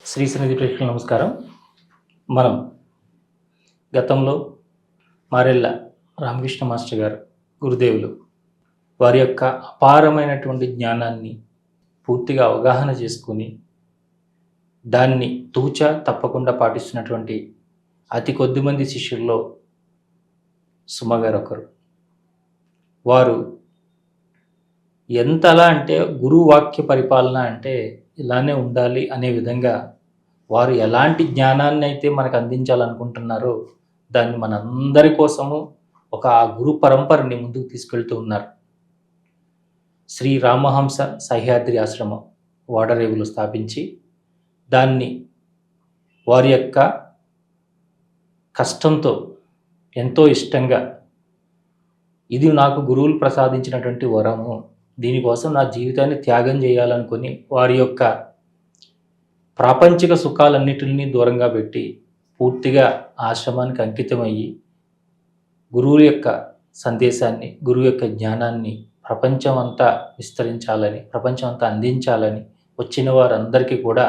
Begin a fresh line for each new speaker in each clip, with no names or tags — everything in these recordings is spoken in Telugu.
శ్రీ సన్నిధి ప్రేక్షకులకు నమస్కారం. మనం గతంలో మారెళ్ళ రామకృష్ణ మాస్టర్ గారు గురుదేవులు వారి యొక్క అపారమైనటువంటి జ్ఞానాన్ని పూర్తిగా అవగాహన చేసుకుని దాన్ని తూచా తప్పకుండా పాటిస్తున్నటువంటి అతి కొద్ది మంది శిష్యుల్లో సుమ గారు ఒకరు. వారు ఎంతలా అంటే గురువు వాక్య పరిపాలన అంటే ఇలానే ఉండాలి అనే విధంగా వారు ఎలాంటి జ్ఞానాన్ని అయితే మనకు అందించాలనుకుంటున్నారో దాన్ని మనందరి కోసము ఒక ఆ గురు పరంపరని ముందుకు తీసుకెళ్తూ ఉన్నారు. శ్రీ రామహంస సహ్యాద్రి ఆశ్రమం వాడరేవులు స్థాపించి దాన్ని వారి యొక్క కష్టంతో ఎంతో ఇష్టంగా ఇది నాకు గురువులు ప్రసాదించినటువంటి వరము, దీనికోసం నా జీవితాన్ని త్యాగం చేయాలనుకుని వారి యొక్క ప్రాపంచిక సుఖాలన్నిటిని దూరంగా పెట్టి పూర్తిగా ఆశ్రమానికి అంకితమయ్యి గురువు యొక్క సందేశాన్ని, గురువు యొక్క జ్ఞానాన్ని ప్రపంచం అంతా విస్తరించాలని, ప్రపంచం అంతా అందించాలని వచ్చిన వారందరికీ కూడా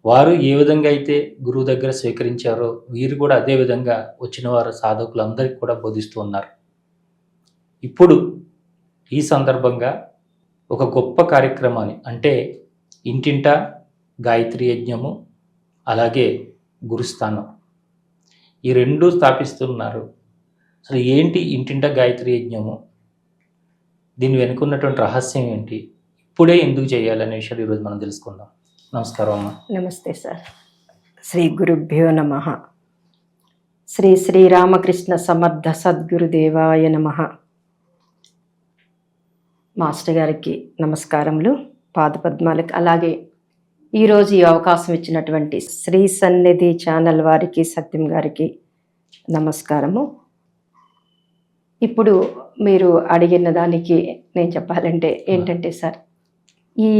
వారు ఏ విధంగా అయితే గురువు దగ్గర స్వీకరించారో వీరు కూడా అదే విధంగా వచ్చిన వారు సాధకులందరికీ కూడా బోధిస్తూ ఉన్నారు. ఇప్పుడు ఈ సందర్భంగా ఒక గొప్ప కార్యక్రమాన్ని, అంటే ఇంటింటా గాయత్రి యజ్ఞము అలాగే గురుస్థానం, ఈ రెండూ స్థాపిస్తున్నారు. అసలు ఏంటి ఇంటింటా గాయత్రి యజ్ఞము, దీని వెనుకున్నటువంటి రహస్యం ఏంటి, ఇప్పుడే ఎందుకు చేయాలనే విషయాలు ఈరోజు మనం తెలుసుకుందాం. నమస్కారం అమ్మ.
నమస్తే సార్. శ్రీ గురుభ్యో నమః. శ్రీ శ్రీరామకృష్ణ సమర్థ సద్గురుదేవాయ నమః. మాస్టర్ గారికి నమస్కారములు, పాదపద్మాలకు. అలాగే ఈరోజు ఈ అవకాశం ఇచ్చినటువంటి శ్రీ సన్నిధి ఛానల్ వారికి, సత్యం గారికి నమస్కారము. ఇప్పుడు మీరు అడిగిన దానికి నేను చెప్పాలంటే ఏంటంటే సార్, ఈ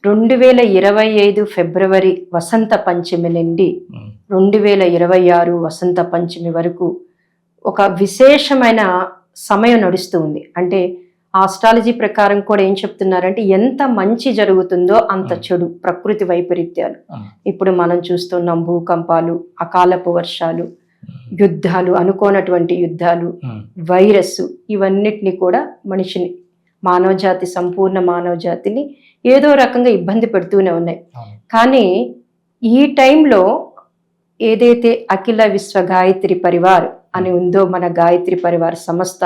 2025 ఫిబ్రవరి వసంత పంచమి నుండి 2026 వసంత పంచమి వరకు ఒక విశేషమైన సమయం నడుస్తూ ఉంది. అంటే ఆస్ట్రాలజీ ప్రకారం కూడా ఏం చెప్తున్నారంటే ఎంత మంచి జరుగుతుందో అంత చెడు, ప్రకృతి వైపరీత్యాలు. ఇప్పుడు మనం చూస్తున్నాం భూకంపాలు, అకాలపు వర్షాలు, యుద్ధాలు, అనుకోనటువంటి యుద్ధాలు, వైరస్, ఇవన్నిటిని కూడా మనిషిని, మానవజాతి, సంపూర్ణ మానవజాతిని ఏదో రకంగా ఇబ్బంది పెడుతూనే ఉన్నాయి. కానీ ఈ టైంలో ఏదైతే అఖిల విశ్వ గాయత్రి పరివార్ అని ఉందో, మన గాయత్రి పరివార్ సంస్థ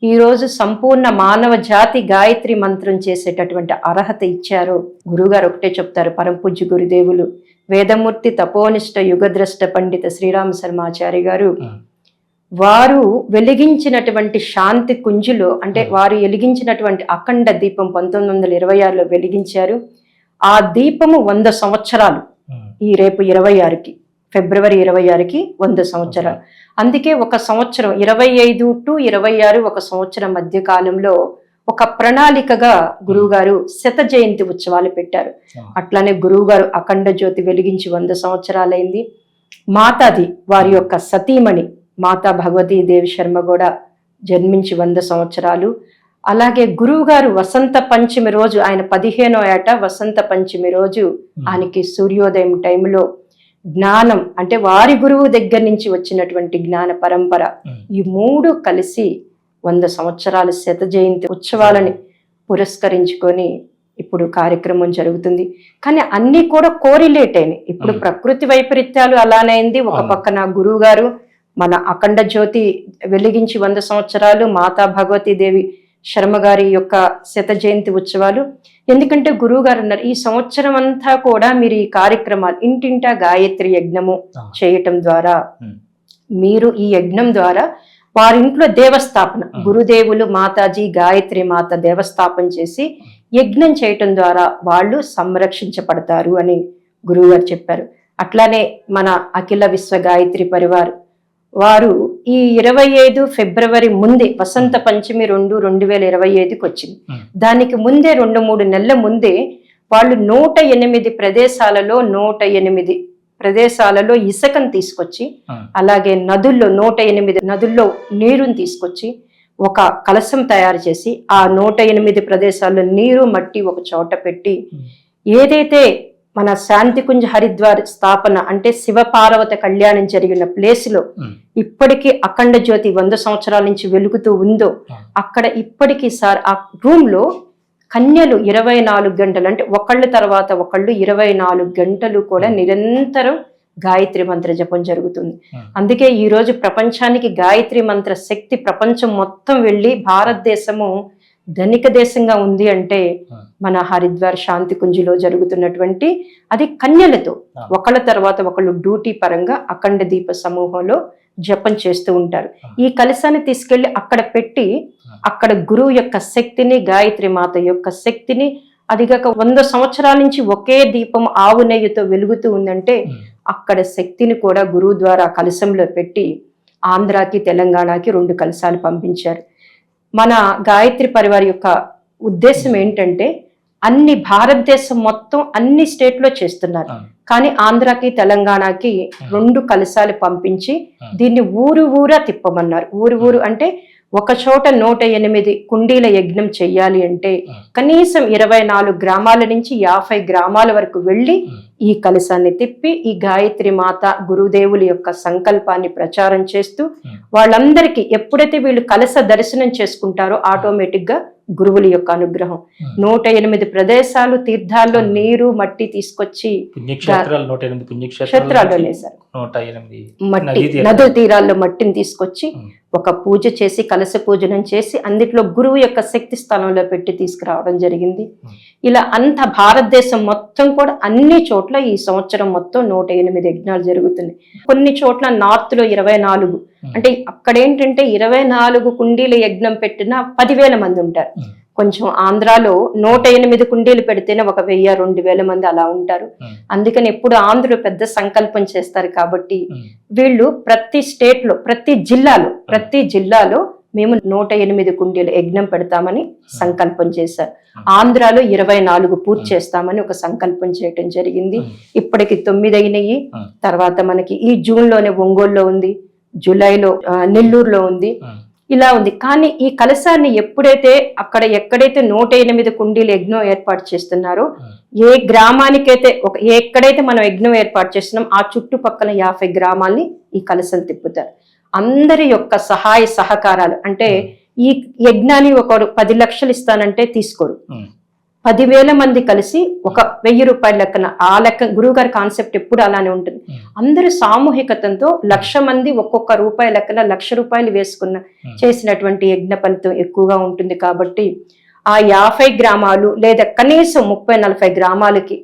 ఈరోజు సంపూర్ణ మానవ జాతి గాయత్రి మంత్రం చేసేటటువంటి అర్హత ఇచ్చారో, గురువుగారు ఒకటే చెప్తారు, పరంపూజ్య గురుదేవులు వేదమూర్తి తపోనిష్ట యుగద్రష్ట పండిత శ్రీరామ శర్మాచారి గారు, వారు వెలిగించినటువంటి శాంతి కుంజులో, అంటే వారు వెలిగించినటువంటి అఖండ దీపం 1926లో వెలిగించారు. ఆ దీపము 100 సంవత్సరాలు, ఈ రేపు 26కి, ఫిబ్రవరి 26కి 100 సంవత్సరాలు. అందుకే ఒక సంవత్సరం 25 to 26 ఒక సంవత్సరం మధ్య కాలంలో ఒక ప్రణాళికగా గురువుగారు శత జయంతి ఉత్సవాలు పెట్టారు. అట్లానే గురువుగారు అఖండ జ్యోతి వెలిగించి 100 సంవత్సరాలైంది. మాతాది వారి యొక్క సతీమణి మాతా భగవతీ దేవి శర్మ కూడా జన్మించి 100 సంవత్సరాలు. అలాగే గురువు గారు వసంత పంచమి రోజు, ఆయన 15వ ఏట వసంత పంచమి రోజు ఆయనకి సూర్యోదయం టైంలో జ్ఞానం, అంటే వారి గురువు దగ్గర నుంచి వచ్చినటువంటి జ్ఞాన పరంపర, ఈ మూడు కలిసి 100 సంవత్సరాల శత జయంతి ఉత్సవాలని పురస్కరించుకొని ఇప్పుడు కార్యక్రమం జరుగుతుంది. కానీ అన్ని కూడా కోరిలేట్ అయినాయి. ఇప్పుడు ప్రకృతి వైపరీత్యాలు అలానైంది, ఒక పక్కన గురువు గారు మన అఖండ జ్యోతి వెలిగించి 100 సంవత్సరాలు, మాతా భగవతీ దేవి శర్మ గారి యొక్క శత జయంతి ఉత్సవాలు. ఎందుకంటే గురువు గారు అన్నారు, ఈ సంవత్సరం అంతా కూడా మీరు ఈ కార్యక్రమాలు ఇంటింటా గాయత్రి యజ్ఞము చేయటం ద్వారా, మీరు ఈ యజ్ఞం ద్వారా వారింట్లో దేవస్థాపన, గురుదేవులు మాతాజీ గాయత్రి మాత దేవస్థాపన చేసి యజ్ఞం చేయటం ద్వారా వాళ్ళు సంరక్షించబడతారు అని గురువు గారు చెప్పారు. అట్లానే మన అఖిల విశ్వ గాయత్రి పరివార్ వారు ఈ 25 ఫిబ్రవరి ముందే, వసంత పంచమి 2025కి వచ్చింది. దానికి ముందే 2-3 నెలల ముందే వాళ్ళు 108 ప్రదేశాలలో 108 ప్రదేశాలలో ఇసుకను తీసుకొచ్చి, అలాగే నదుల్లో 108 నదుల్లో నీరుని తీసుకొచ్చి ఒక కలశం తయారు చేసి ఆ 108 ప్రదేశాల్లో నీరు మట్టి ఒక చోట పెట్టి, ఏదైతే మన శాంతికుంజ హరిద్వార్ స్థాపన అంటే శివపార్వత కళ్యాణం జరిగిన ప్లేస్ లో ఇప్పటికీ అఖండ జ్యోతి 100 సంవత్సరాల నుంచి వెలుగుతూ ఉందో అక్కడ ఇప్పటికీ సార్ ఆ రూమ్ లో కన్యలు 24 గంటలు అంటే ఒకళ్ళ తర్వాత ఒకళ్ళు 24 గంటలు కూడా నిరంతరం గాయత్రి మంత్ర జపం జరుగుతుంది. అందుకే ఈ రోజు ప్రపంచానికి గాయత్రి మంత్ర శక్తి ప్రపంచం మొత్తం వెళ్ళి భారతదేశము ధనిక దేశంగా ఉంది అంటే మన హరిద్వార్ శాంతి కుంజిలో జరుగుతున్నటువంటి అది కన్యలతో ఒకళ్ళ తర్వాత ఒకళ్ళు డ్యూటీ పరంగా అఖండ దీప సమూహంలో జపం చేస్తూ ఉంటారు. ఈ కలశాన్ని తీసుకెళ్లి అక్కడ పెట్టి అక్కడ గురువు యొక్క శక్తిని గాయత్రి మాత యొక్క శక్తిని అదిగాక 100 సంవత్సరాల నుంచి ఒకే దీపం ఆవు నెయ్యితో వెలుగుతూ ఉందంటే అక్కడ శక్తిని కూడా గురువు ద్వారా కలశంలో పెట్టి ఆంధ్రాకి తెలంగాణకి 2 కలశాలు పంపించారు. మన గాయత్రి పరివార్ యొక్క ఉద్దేశం ఏంటంటే అన్ని భారతదేశం మొత్తం అన్ని స్టేట్లో చేస్తున్నారు, కానీ ఆంధ్రాకి తెలంగాణకి 2 కలశాలు పంపించి దీన్ని ఊరు ఊరా తిప్పమన్నారు. ఊరు అంటే ఒక చోట 108 కుండీల యజ్ఞం చెయ్యాలి అంటే కనీసం 24 గ్రామాల నుంచి 50 గ్రామాల వరకు వెళ్ళి ఈ కలశాన్ని తిప్పి ఈ గాయత్రి మాత గురుదేవుల యొక్క సంకల్పాన్ని ప్రచారం చేస్తూ వాళ్ళందరికీ ఎప్పుడైతే వీళ్ళు కలశ దర్శనం చేసుకుంటారో ఆటోమేటిక్ గా గురువుల యొక్క అనుగ్రహం 108 ప్రదేశాలు తీర్థాల్లో నీరు మట్టి తీసుకొచ్చి క్షేత్రాల్లోనే సార్ మట్టి నది తీరాల్లో మట్టిని తీసుకొచ్చి ఒక పూజ చేసి కలశ పూజనం చేసి అందులో గురువు యొక్క శక్తి స్థలంలో పెట్టి తీసుకురావడం జరిగింది. ఇలా అంత భారతదేశం మొత్తం కూడా అన్ని చోట్ల ఈ సంవత్సరం మొత్తం 108 యజ్ఞాలు జరుగుతున్నాయి. కొన్ని చోట్ల నార్త్ లో 24 అంటే అక్కడేంటంటే 24 కుండీల యజ్ఞం పెట్టిన 10,000 మంది ఉంటారు. కొంచెం ఆంధ్రాలో 108 కుండీలు పెడితేనే 1,000-2,000 మంది అలా ఉంటారు. అందుకని ఎప్పుడు ఆంధ్రులు పెద్ద సంకల్పం చేస్తారు కాబట్టి వీళ్ళు ప్రతి స్టేట్ లో ప్రతి జిల్లాలో మేము 108 కుండీలు యజ్ఞం పెడతామని సంకల్పం చేశారు. ఆంధ్రాలో 24 పూర్తి చేస్తామని ఒక సంకల్పం చేయటం జరిగింది. ఇప్పటికి 9 అయినాయి. తర్వాత మనకి ఈ జూన్ లోనే ఒంగోలులో ఉంది, జూలైలో నెల్లూరులో ఉంది, ఇలా ఉంది. కానీ ఈ కలశాన్ని ఎప్పుడైతే ఎక్కడైతే 108 కుండీలు యజ్ఞం ఏర్పాటు చేస్తున్నారో ఏ గ్రామానికైతే ఎక్కడైతే మనం యజ్ఞం ఏర్పాటు చేస్తున్నాం ఆ చుట్టుపక్కల 50 గ్రామాల్ని ఈ కలశం తిప్పుతారు. అందరి యొక్క సహాయ సహకారాలు అంటే ఈ యజ్ఞాన్ని ఒకరు 10 లక్షలు ఇస్తానంటే తీసుకోరు. 10,000 మంది కలిసి ఒక 1,000 రూపాయల లెక్కన ఆ లెక్క గురువుగారి కాన్సెప్ట్ ఎప్పుడు అలానే ఉంటుంది. అందరూ సామూహికతంతో 1,00,000 మంది ఒక్కొక్క రూపాయి లెక్కన 1,00,000 రూపాయలు వేసుకున్న చేసినటువంటి యజ్ఞ ఫలితం ఎక్కువగా ఉంటుంది. కాబట్టి ఆ 50 గ్రామాలు లేదా కనీసం 30-40 గ్రామాలకి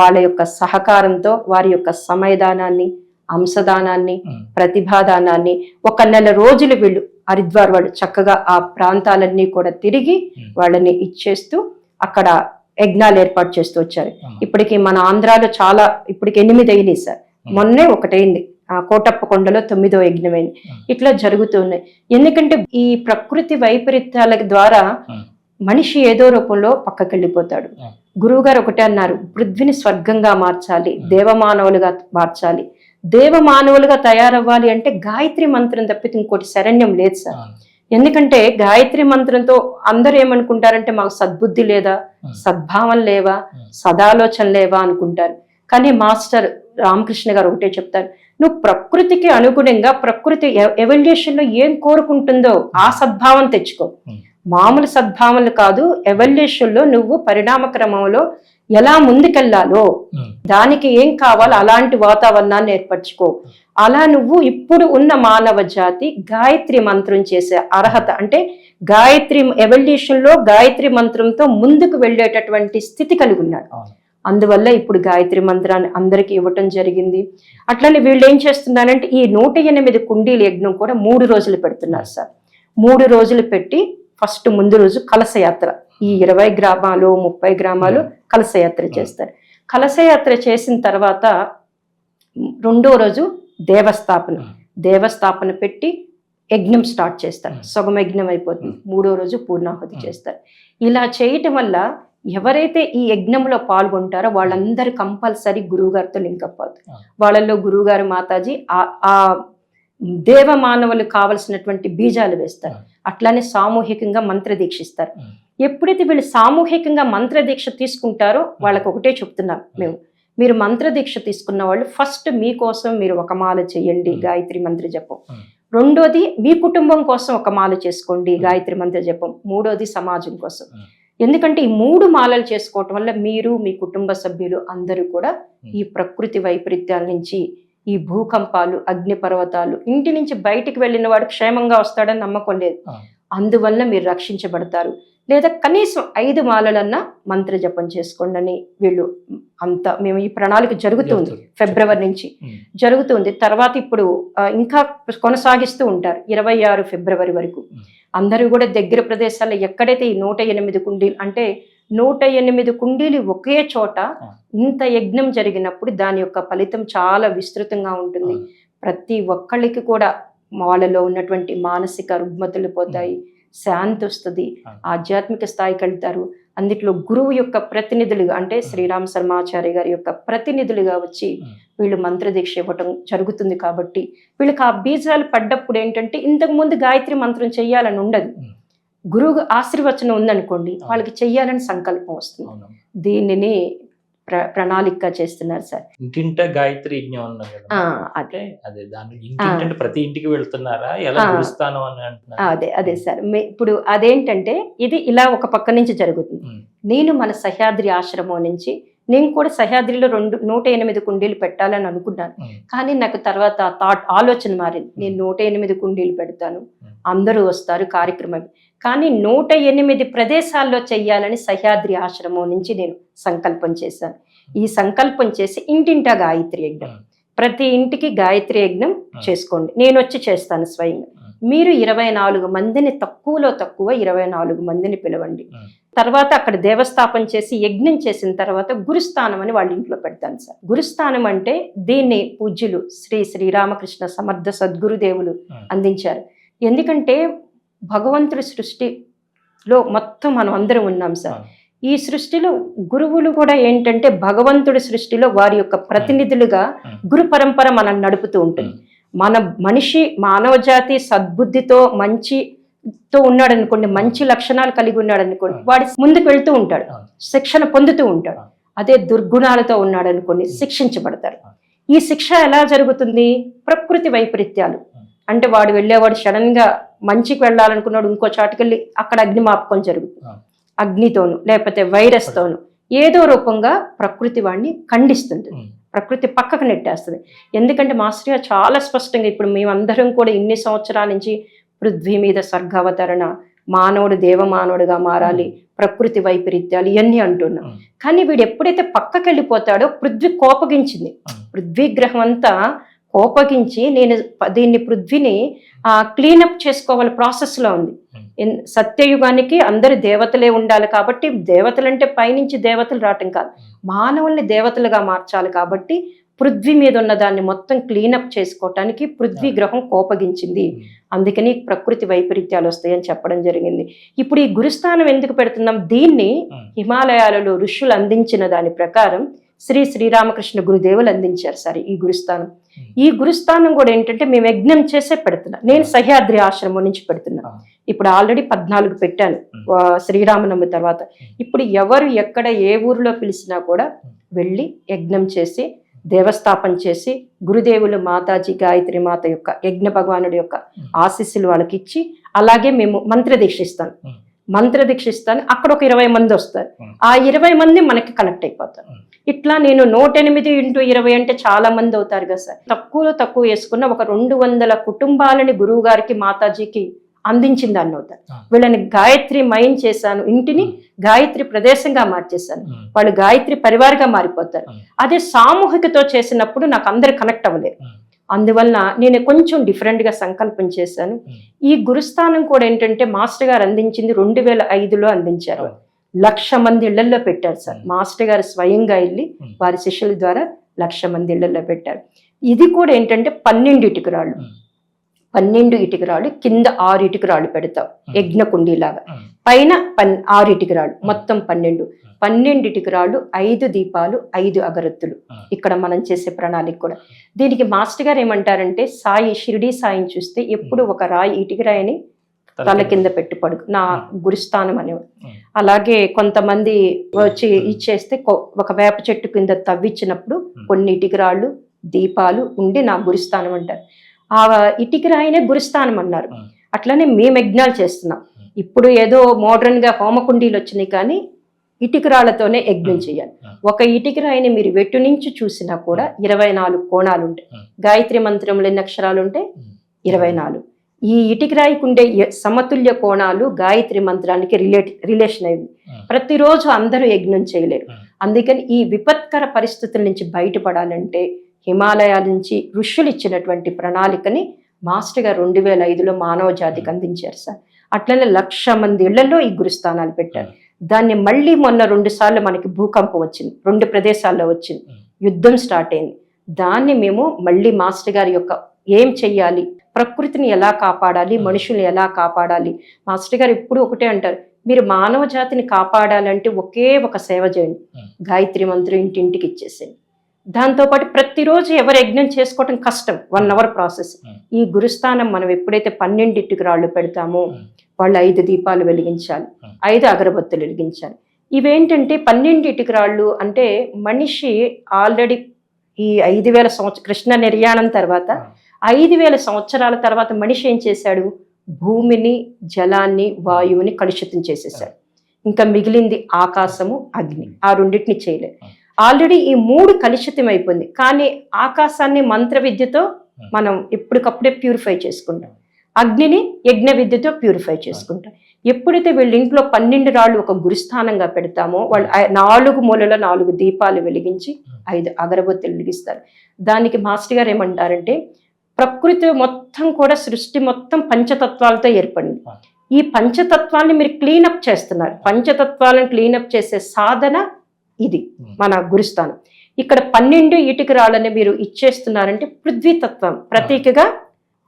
వాళ్ళ యొక్క సహకారంతో వారి యొక్క సమయదానాన్ని, అంశదానాన్ని, ప్రతిభాదానాన్ని 1 నెల రోజులు వీళ్ళు హరిద్వార్ వాళ్ళు చక్కగా ఆ ప్రాంతాలన్నీ కూడా తిరిగి వాళ్ళని ఇచ్చేస్తూ అక్కడ యజ్ఞాలు ఏర్పాటు చేస్తూ వచ్చారు. ఇప్పటికి మన ఆంధ్రాలో ఇప్పటికి 8 అయినాయి సార్. మొన్నే 1 అయింది, కోటప్ప కొండలో 9వ యజ్ఞమైంది. ఇట్లా జరుగుతున్నాయి. ఎందుకంటే ఈ ప్రకృతి వైపరీత్యాల ద్వారా మనిషి ఏదో రూపంలో పక్కకెళ్ళిపోతాడు. గురువు గారు ఒకటే అన్నారు, పృథ్వీని స్వర్గంగా మార్చాలి, దేవమానవులుగా మార్చాలి. దేవమానవులుగా తయారవ్వాలి అంటే గాయత్రి మంత్రం తప్పితే ఇంకోటి శరణ్యం లేదు సార్. ఎందుకంటే గాయత్రి మంత్రంతో అందరూ ఏమనుకుంటారంటే మాకు సద్బుద్ధి లేదా, సద్భావం లేవా, సదాలోచన లేవా అనుకుంటారు. కానీ మాస్టర్ రామకృష్ణ గారు ఒకటే చెప్తారు, నువ్వు ప్రకృతికి అనుగుణంగా ప్రకృతి ఎవల్యూషన్ లో ఏం కోరుకుంటుందో ఆ సద్భావం తెచ్చుకో. మామూలు సద్భావనలు కాదు, ఎవల్యూషన్ లో నువ్వు పరిణామ క్రమంలో ఎలా ముందుకెళ్లాలో దానికి ఏం కావాలో అలాంటి వాతావరణాన్ని ఏర్పరచుకో. అలా నువ్వు ఇప్పుడు ఉన్న మానవ జాతి గాయత్రి మంత్రం చేసే అర్హత అంటే గాయత్రి ఎవల్యూషన్ లో గాయత్రి మంత్రంతో ముందుకు వెళ్ళేటటువంటి స్థితి కలిగి ఉన్నాడు. అందువల్ల ఇప్పుడు గాయత్రి మంత్రాన్ని అందరికీ ఇవ్వటం జరిగింది. అట్లనే వీళ్ళు ఏం చేస్తున్నారంటే ఈ 108 కుండీల యజ్ఞం కూడా 3 రోజులు పెడుతున్నారు సార్. 3 రోజులు పెట్టి ఫస్ట్ ముందు రోజు కలశయాత్ర, ఈ 20 గ్రామాలు 30 గ్రామాలు కలశయాత్ర చేస్తారు. కలశయాత్ర చేసిన తర్వాత 2వ రోజు దేవస్థాపన పెట్టి యజ్ఞం స్టార్ట్ చేస్తారు. సగం యజ్ఞం అయిపోతుంది. 3వ రోజు పూర్ణాహుతి చేస్తారు. ఇలా చేయటం వల్ల ఎవరైతే ఈ యజ్ఞంలో పాల్గొంటారో వాళ్ళందరూ కంపల్సరీ గురువు గారితో లింకప్ అవుతారు. వాళ్ళల్లో గురువు గారు మాతాజీ ఆ దేవ మానవులు కావలసినటువంటి బీజాలు వేస్తారు. అట్లానే సామూహికంగా మంత్ర దీక్షిస్తారు. ఎప్పుడైతే వీళ్ళు సామూహికంగా మంత్ర దీక్ష తీసుకుంటారో వాళ్ళకి ఒకటే చెప్తున్నాం మేము, మీరు మంత్ర దీక్ష తీసుకున్న వాళ్ళు ఫస్ట్ మీకోసం మీరు ఒక మాల చేయండి గాయత్రి మంత్ర జపం. రెండోది మీ కుటుంబం కోసం ఒక మాల చేసుకోండి గాయత్రి మంత్ర జపం. మూడోది సమాజం కోసం. ఎందుకంటే ఈ 3 మాలలు చేసుకోవటం వల్ల మీరు మీ కుటుంబ సభ్యులు అందరూ కూడా ఈ ప్రకృతి వైపరీత్యాల నుంచి, ఈ భూకంపాలు, అగ్ని పర్వతాలు, ఇంటి నుంచి బయటికి వెళ్ళిన వాడు క్షేమంగా వస్తాడని నమ్మకం లేదు. అందువల్ల మీరు రక్షించబడతారు. లేదా కనీసం 5 మాలలన్నా మంత్ర జపం చేసుకోండి అని వీళ్ళు అంతా మేము ఈ ప్రణాళిక జరుగుతుంది. ఫిబ్రవరి నుంచి జరుగుతుంది. తర్వాత ఇప్పుడు ఇంకా కొనసాగిస్తూ ఉంటారు 26 ఫిబ్రవరి వరకు. అందరూ కూడా దగ్గర ప్రదేశాల్లో ఎక్కడైతే ఈ 108 కుండీలు అంటే 108 కుండీలు ఒకే చోట ఇంత యజ్ఞం జరిగినప్పుడు దాని యొక్క ఫలితం చాలా విస్తృతంగా ఉంటుంది. ప్రతి ఒక్కళ్ళకి కూడా వాళ్ళలో ఉన్నటువంటి మానసిక రుగ్మతలు పోతాయి, శాంతి వస్తుంది, ఆధ్యాత్మిక స్థాయికి వెళ్తారు. అందులో గురువు యొక్క ప్రతినిధులుగా అంటే శ్రీరామ శర్మాచార్య గారి యొక్క ప్రతినిధులుగా వచ్చి వీళ్ళు మంత్రదీక్ష ఇవ్వటం జరుగుతుంది. కాబట్టి వీళ్ళకి ఆ బీజాలు పడ్డప్పుడు ఏంటంటే ఇంతకు ముందు గాయత్రి మంత్రం చెయ్యాలని ఉండదు, గురువు ఆశీర్వచనం ఉందనుకోండి వాళ్ళకి చెయ్యాలని సంకల్పం వస్తుంది. దీనిని ప్రణాళిక చేస్తున్నారు సార్.
ఇంటింట గాయత్రి యజ్ఞం అన్నారు కదా,
అదే
అదే దాని ఇంటింటే ప్రతి ఇంటికి వెళ్తున్నారా, ఎలా గురుస్థానం అని అంటున్నారు?
అదే సార్. ఇప్పుడు అదేంటంటే ఇది ఇలా ఒక పక్క నుంచి జరుగుతుంది. నేను మన సహ్యాద్రి ఆశ్రమం నుంచి నేను కూడా సహ్యాద్రిలో 108 కుండీలు పెట్టాలని అనుకున్నాను. కానీ నాకు తర్వాత ఆలోచన మారింది. నేను 108 కుండీలు పెడతాను, అందరూ వస్తారు కార్యక్రమం. కానీ 108 ప్రదేశాల్లో చెయ్యాలని సహ్యాద్రి ఆశ్రమం నుంచి నేను సంకల్పం చేశాను. ఈ సంకల్పం చేసి ఇంటింటా గాయత్రి యజ్ఞం, ప్రతి ఇంటికి గాయత్రి యజ్ఞం చేసుకోండి. నేను వచ్చి చేస్తాను స్వయంగా. మీరు 24 మందిని, తక్కువలో తక్కువ 24 మందిని పిలవండి. తర్వాత అక్కడ దేవస్థాపన చేసి యజ్ఞం చేసిన తర్వాత గురుస్థానం అని వాళ్ళ ఇంట్లో పెడతాను సార్. గురుస్థానం అంటే దీన్ని పూజ్యులు శ్రీరామకృష్ణ సమర్థ సద్గురుదేవులు అందించారు. ఎందుకంటే భగవంతుడి సృష్టిలో మొత్తం మనం అందరం ఉన్నాం సార్. ఈ సృష్టిలో గురువులు కూడా ఏంటంటే భగవంతుడి సృష్టిలో వారి యొక్క ప్రతినిధులుగా గురు పరంపర మనం నడుపుతూ ఉంటుంది. మన మనిషి మానవ జాతి సద్బుద్ధితో మంచితో ఉన్నాడు అనుకోండి, మంచి లక్షణాలు కలిగి ఉన్నాడు అనుకోండి, వాడి ముందుకు వెళ్తూ ఉంటాడు, శిక్షణ పొందుతూ ఉంటాడు. అదే దుర్గుణాలతో ఉన్నాడు అనుకోండి, శిక్షించబడతారు. ఈ శిక్ష ఎలా జరుగుతుంది? ప్రకృతి వైపరీత్యాలు అంటే వాడు వెళ్ళేవాడు సడన్ గా మంచికి వెళ్ళాలనుకున్నాడు, ఇంకో చాటుకెళ్ళి అక్కడ అగ్నిమాపకం జరుగుతుంది. అగ్నితోను లేకపోతే వైరస్ తోను ఏదో రూపంగా ప్రకృతి వాడిని ఖండిస్తుంది, ప్రకృతి పక్కకు నెట్టేస్తుంది. ఎందుకంటే మాస్టర్ గారు చాలా స్పష్టంగా ఇప్పుడు మేమందరం కూడా ఇన్ని సంవత్సరాల నుంచి పృథ్వీ మీద స్వర్గావతరణ, మానవుడు దేవమానవుడుగా మారాలి, ప్రకృతి వైపరీత్యాలు ఇవన్నీ అంటున్నాం. కానీ వీడు ఎప్పుడైతే పక్కకి వెళ్ళిపోతాడో పృథ్వీ కోపగించింది. పృథ్వీ గ్రహం అంతా కోపగించి నేను దీన్ని పృథ్వీని క్లీనప్ చేసుకోవాలి ప్రాసెస్లో ఉంది. సత్యయుగానికి అందరు దేవతలే ఉండాలి కాబట్టి దేవతలంటే పైనుంచి దేవతలు రావటం కాదు, మానవుల్ని దేవతలుగా మార్చాలి. కాబట్టి పృథ్వీ మీద ఉన్న దాన్ని మొత్తం క్లీనప్ చేసుకోవటానికి పృథ్వీ గ్రహం కోపగించింది. అందుకని ప్రకృతి వైపరీత్యాలు వస్తాయని చెప్పడం జరిగింది. ఇప్పుడు ఈ గురుస్థానం ఎందుకు పెడుతున్నాం? దీన్ని హిమాలయాలలో ఋషులు అందించిన దాని ప్రకారం శ్రీరామకృష్ణ గురుదేవులు అందించారు సార్ ఈ గురుస్థానం. ఈ గురుస్థానం కూడా ఏంటంటే మేము యజ్ఞం చేసే పెడుతున్నా. నేను సహ్యాద్రి ఆశ్రమం నుంచి పెడుతున్నా. ఇప్పుడు ఆల్రెడీ 14 పెట్టాను శ్రీరామనవమి తర్వాత. ఇప్పుడు ఎవరు ఎక్కడ ఏ ఊరిలో పిలిచినా కూడా వెళ్ళి యజ్ఞం చేసి దేవస్థాపన చేసి గురుదేవులు మాతాజీ గాయత్రి మాత యొక్క యజ్ఞ భగవానుడి యొక్క ఆశీస్సులు వాళ్ళకి ఇచ్చి, అలాగే మేము మంత్రదీక్ష ఇస్తాను. అక్కడ ఒక 20 మంది వస్తారు. ఆ 20 మంది మనకి కనెక్ట్ అయిపోతారు. ఇట్లా నేను 108 × 20 అంటే చాలా మంది అవుతారు కదా సార్. తక్కువ వేసుకున్న ఒక 200 కుటుంబాలని గురువు గారికి మాతాజీకి అందించింది దాన్ని అవుతారు. వీళ్ళని గాయత్రి మైన్ చేశాను, ఇంటిని గాయత్రి ప్రదేశంగా మార్చేశాను, వాళ్ళు గాయత్రి పరివారంగా మారిపోతారు. అదే సామూహికతో చేసినప్పుడు నాకు అందరు కనెక్ట్ అవ్వలేదు. అందువలన నేను కొంచెం డిఫరెంట్గా సంకల్పం చేశాను. ఈ గురుస్థానం కూడా ఏంటంటే మాస్టర్ గారు అందించింది 2005లో అందించారు. 1,00,000 మంది ఇళ్లలో పెట్టారు సార్. మాస్టర్ గారు స్వయంగా వెళ్ళి వారి శిష్యుల ద్వారా 1,00,000 మంది ఇళ్లలో పెట్టారు. ఇది కూడా ఏంటంటే 12 ఇటుకరాళ్ళు, 12 ఇటుకరాళ్ళు, కింద 6 ఇటుకరాళ్ళు పెడతాం యజ్ఞ కుండీలాగా, పైన 6 ఇటుకరాళ్ళు, మొత్తం 12 ఇటుకరాళ్ళు, 5 దీపాలు, 5 అగరత్తులు. ఇక్కడ మనం చేసే ప్రణాళిక కూడా దీనికి మాస్టర్ గారు ఏమంటారంటే షిరిడీ సాయిని చూస్తే ఎప్పుడు ఒక రాయి ఇటుకరాయిని తల కింద పెట్టి పడుకు నా గురుస్థానం అనేవారు. అలాగే కొంతమంది వచ్చి ఇచ్చేస్తే ఒక వేప చెట్టు కింద తవ్విచ్చినప్పుడు కొన్ని ఇటుకరాళ్ళు దీపాలు ఉండి నా గురుస్థానం అంటారు. ఆ ఇటుకరాయినే గురుస్థానం అన్నారు. అట్లనే మేము యజ్ఞాలు చేస్తున్నాం. ఇప్పుడు ఏదో మోడర్న్ గా హోమకుండీలు వచ్చినాయి, కానీ ఇటుకరాళ్లతోనే యజ్ఞం చేయాలి. ఒక ఇటుకరాయిని మీరు వెటు నుంచి చూసినా కూడా 24 కోణాలు ఉంటాయి. గాయత్రి మంత్రంలో ఎన్ని అక్షరాలు ఉంటాయి? 24. ఈ ఇటుకరాయికి ఉండే సమతుల్య కోణాలు గాయత్రి మంత్రానికి రిలేషన్ అయింది. ప్రతిరోజు అందరూ యజ్ఞం చేయలేరు. అందుకని ఈ విపత్కర పరిస్థితుల నుంచి బయటపడాలంటే హిమాలయాల నుంచి ఋషులు ఇచ్చినటువంటి ప్రణాళికని మాస్టర్ గారు 2005లో మానవ జాతికి అందించారు సార్. అట్లనే 1,00,000 మంది ఇళ్లలో ఈ గురుస్థానాలు పెట్టారు. దాన్ని మళ్ళీ మొన్న 2 సార్లు మనకి భూకంపం వచ్చింది, 2 ప్రదేశాల్లో వచ్చింది, యుద్ధం స్టార్ట్ అయింది. దాన్ని మేము మళ్ళీ మాస్టర్ గారి యొక్క ఏం చెయ్యాలి, ప్రకృతిని ఎలా కాపాడాలి, మనుషుల్ని ఎలా కాపాడాలి. మాస్టర్ గారు ఎప్పుడు ఒకటే అంటారు, మీరు మానవ జాతిని కాపాడాలంటే ఒకే ఒక సేవ చేయండి, గాయత్రి మంత్రం ఇంటింటికి ఇచ్చేసేయండి. దాంతోపాటు ప్రతిరోజు ఎవరు యజ్ఞం చేసుకోవటం కష్టం, 1 అవర్ ప్రాసెస్. ఈ గురుస్థానం మనం ఎప్పుడైతే 12 ఇటుకరాళ్ళు పెడతామో వాళ్ళు 5 దీపాలు వెలిగించాలి, 5 అగరబత్తులు వెలిగించాలి. ఇవేంటంటే 12 ఇటుకరాళ్ళు అంటే మనిషి ఆల్రెడీ ఈ 5,000 సంవత్సరం కృష్ణ నిర్యాణం తర్వాత 5,000 సంవత్సరాల తర్వాత మనిషి ఏం చేశాడు? భూమిని, జలాన్ని, వాయువుని కలుషితం చేసేసాడు. ఇంకా మిగిలింది ఆకాశము, అగ్ని. ఆ రెండింటిని చేయలేదు. ఆల్రెడీ ఈ 3 కలుషితం అయిపోయింది. కానీ ఆకాశాన్ని మంత్ర విద్యతో మనం ఎప్పటికప్పుడే ప్యూరిఫై చేసుకుంటాం, అగ్నిని యజ్ఞ విద్యతో ప్యూరిఫై చేసుకుంటాం. ఎప్పుడైతే వీళ్ళ ఇంట్లో 12 రాళ్ళు ఒక గురుస్థానంగా పెడతామో వాళ్ళు 4 మూలలో 4 దీపాలు వెలిగించి 5 అగరబత్తులు వెలిగిస్తారు. దానికి మాస్టర్ గారు ఏమంటారంటే, ప్రకృతి మొత్తం కూడా సృష్టి మొత్తం పంచతత్వాలతో ఏర్పడింది. ఈ పంచతత్వాల్ని మీరు క్లీనప్ చేస్తున్నారు. పంచతత్వాలను క్లీనప్ చేసే సాధన ఇది మన గురుస్థానం. ఇక్కడ 12 ఇటుక రాళ్ళని మీరు ఇచ్చేస్తున్నారంటే పృథ్వీతత్వం ప్రతీకగా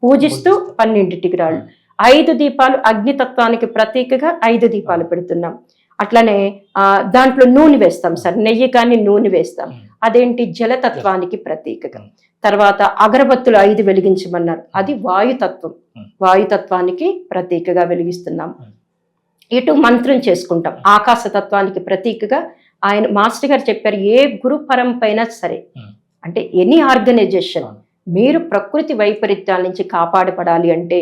పూజిస్తూ 12 ఇటుక రాళ్ళు, 5 దీపాలు అగ్నితత్వానికి ప్రతీకగా 5 దీపాలు పెడుతున్నాం. అట్లనే దాంట్లో నూనె వేస్తాం సార్, నెయ్యి కానీ నూనె వేస్తాం. అదేంటి? జలతత్వానికి ప్రతీకగా. తర్వాత అగరబత్తులు 5 వెలిగించమన్నారు, అది వాయుతత్వం, వాయుతత్వానికి ప్రతీకగా వెలిగిస్తున్నాం. ఇటు మంత్రం చేసుకుంటాం, ఆకాశతత్వానికి ప్రతీకగా. ఆయన మాస్టర్ గారు చెప్పారు, ఏ గురు పరంపైనా సరే, అంటే ఎనీ ఆర్గనైజేషన్ మీరు ప్రకృతి వైపరీత్యాల నుంచి కాపాడపడాలి అంటే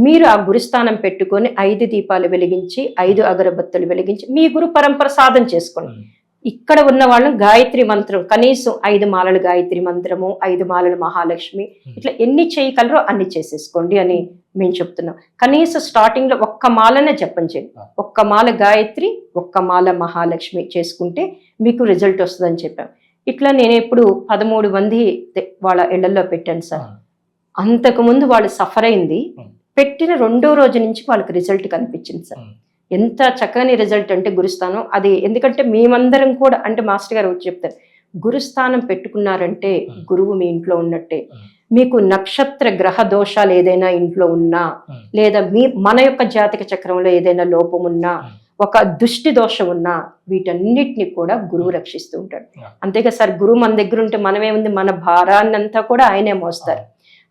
మీరు ఆ గురుస్థానం పెట్టుకొని 5 దీపాలు వెలిగించి 5 అగరబత్తులు వెలిగించి మీ గురు పరంపర సాధన చేసుకోండి. ఇక్కడ ఉన్న వాళ్ళు గాయత్రి మంత్రం కనీసం 5 మాలలు గాయత్రి మంత్రము, 5 మాలలు మహాలక్ష్మి, ఇట్లా ఎన్ని చేయగలరో అన్ని చేసేసుకోండి అని మేము చెప్తున్నాం. కనీసం స్టార్టింగ్ లో 1 మాలనే జపం చేయండి, 1 మాల గాయత్రి, 1 మాల మహాలక్ష్మి చేసుకుంటే మీకు రిజల్ట్ వస్తుందని చెప్పాం. ఇట్లా నేను ఇప్పుడు 13 మంది వాళ్ళ ఇళ్లలో పెట్టాను సార్. అంతకుముందు వాళ్ళు సఫర్ అయింది, పెట్టిన 2వ రోజు నుంచి వాళ్ళకి రిజల్ట్ కనిపించింది సార్. ఎంత చక్కని రిజల్ట్ అంటే గురుస్థానం అది. ఎందుకంటే మేమందరం కూడా, అంటే మాస్టర్ గారు వచ్చి చెప్తారు, గురుస్థానం పెట్టుకున్నారంటే గురువు మీ ఇంట్లో ఉన్నట్టే. మీకు నక్షత్ర గ్రహ దోషాలు ఏదైనా ఇంట్లో ఉన్నా, లేదా మన యొక్క జాతక చక్రంలో ఏదైనా లోపం ఉన్నా, ఒక దుష్టి దోషం ఉన్నా, వీటన్నిటిని కూడా గురువు రక్షిస్తూ ఉంటాడు. అంతేగా సార్, గురువు మన దగ్గర ఉంటే మనమేముంది, మన భారాన్ని అంతా కూడా ఆయనే మోస్తారు.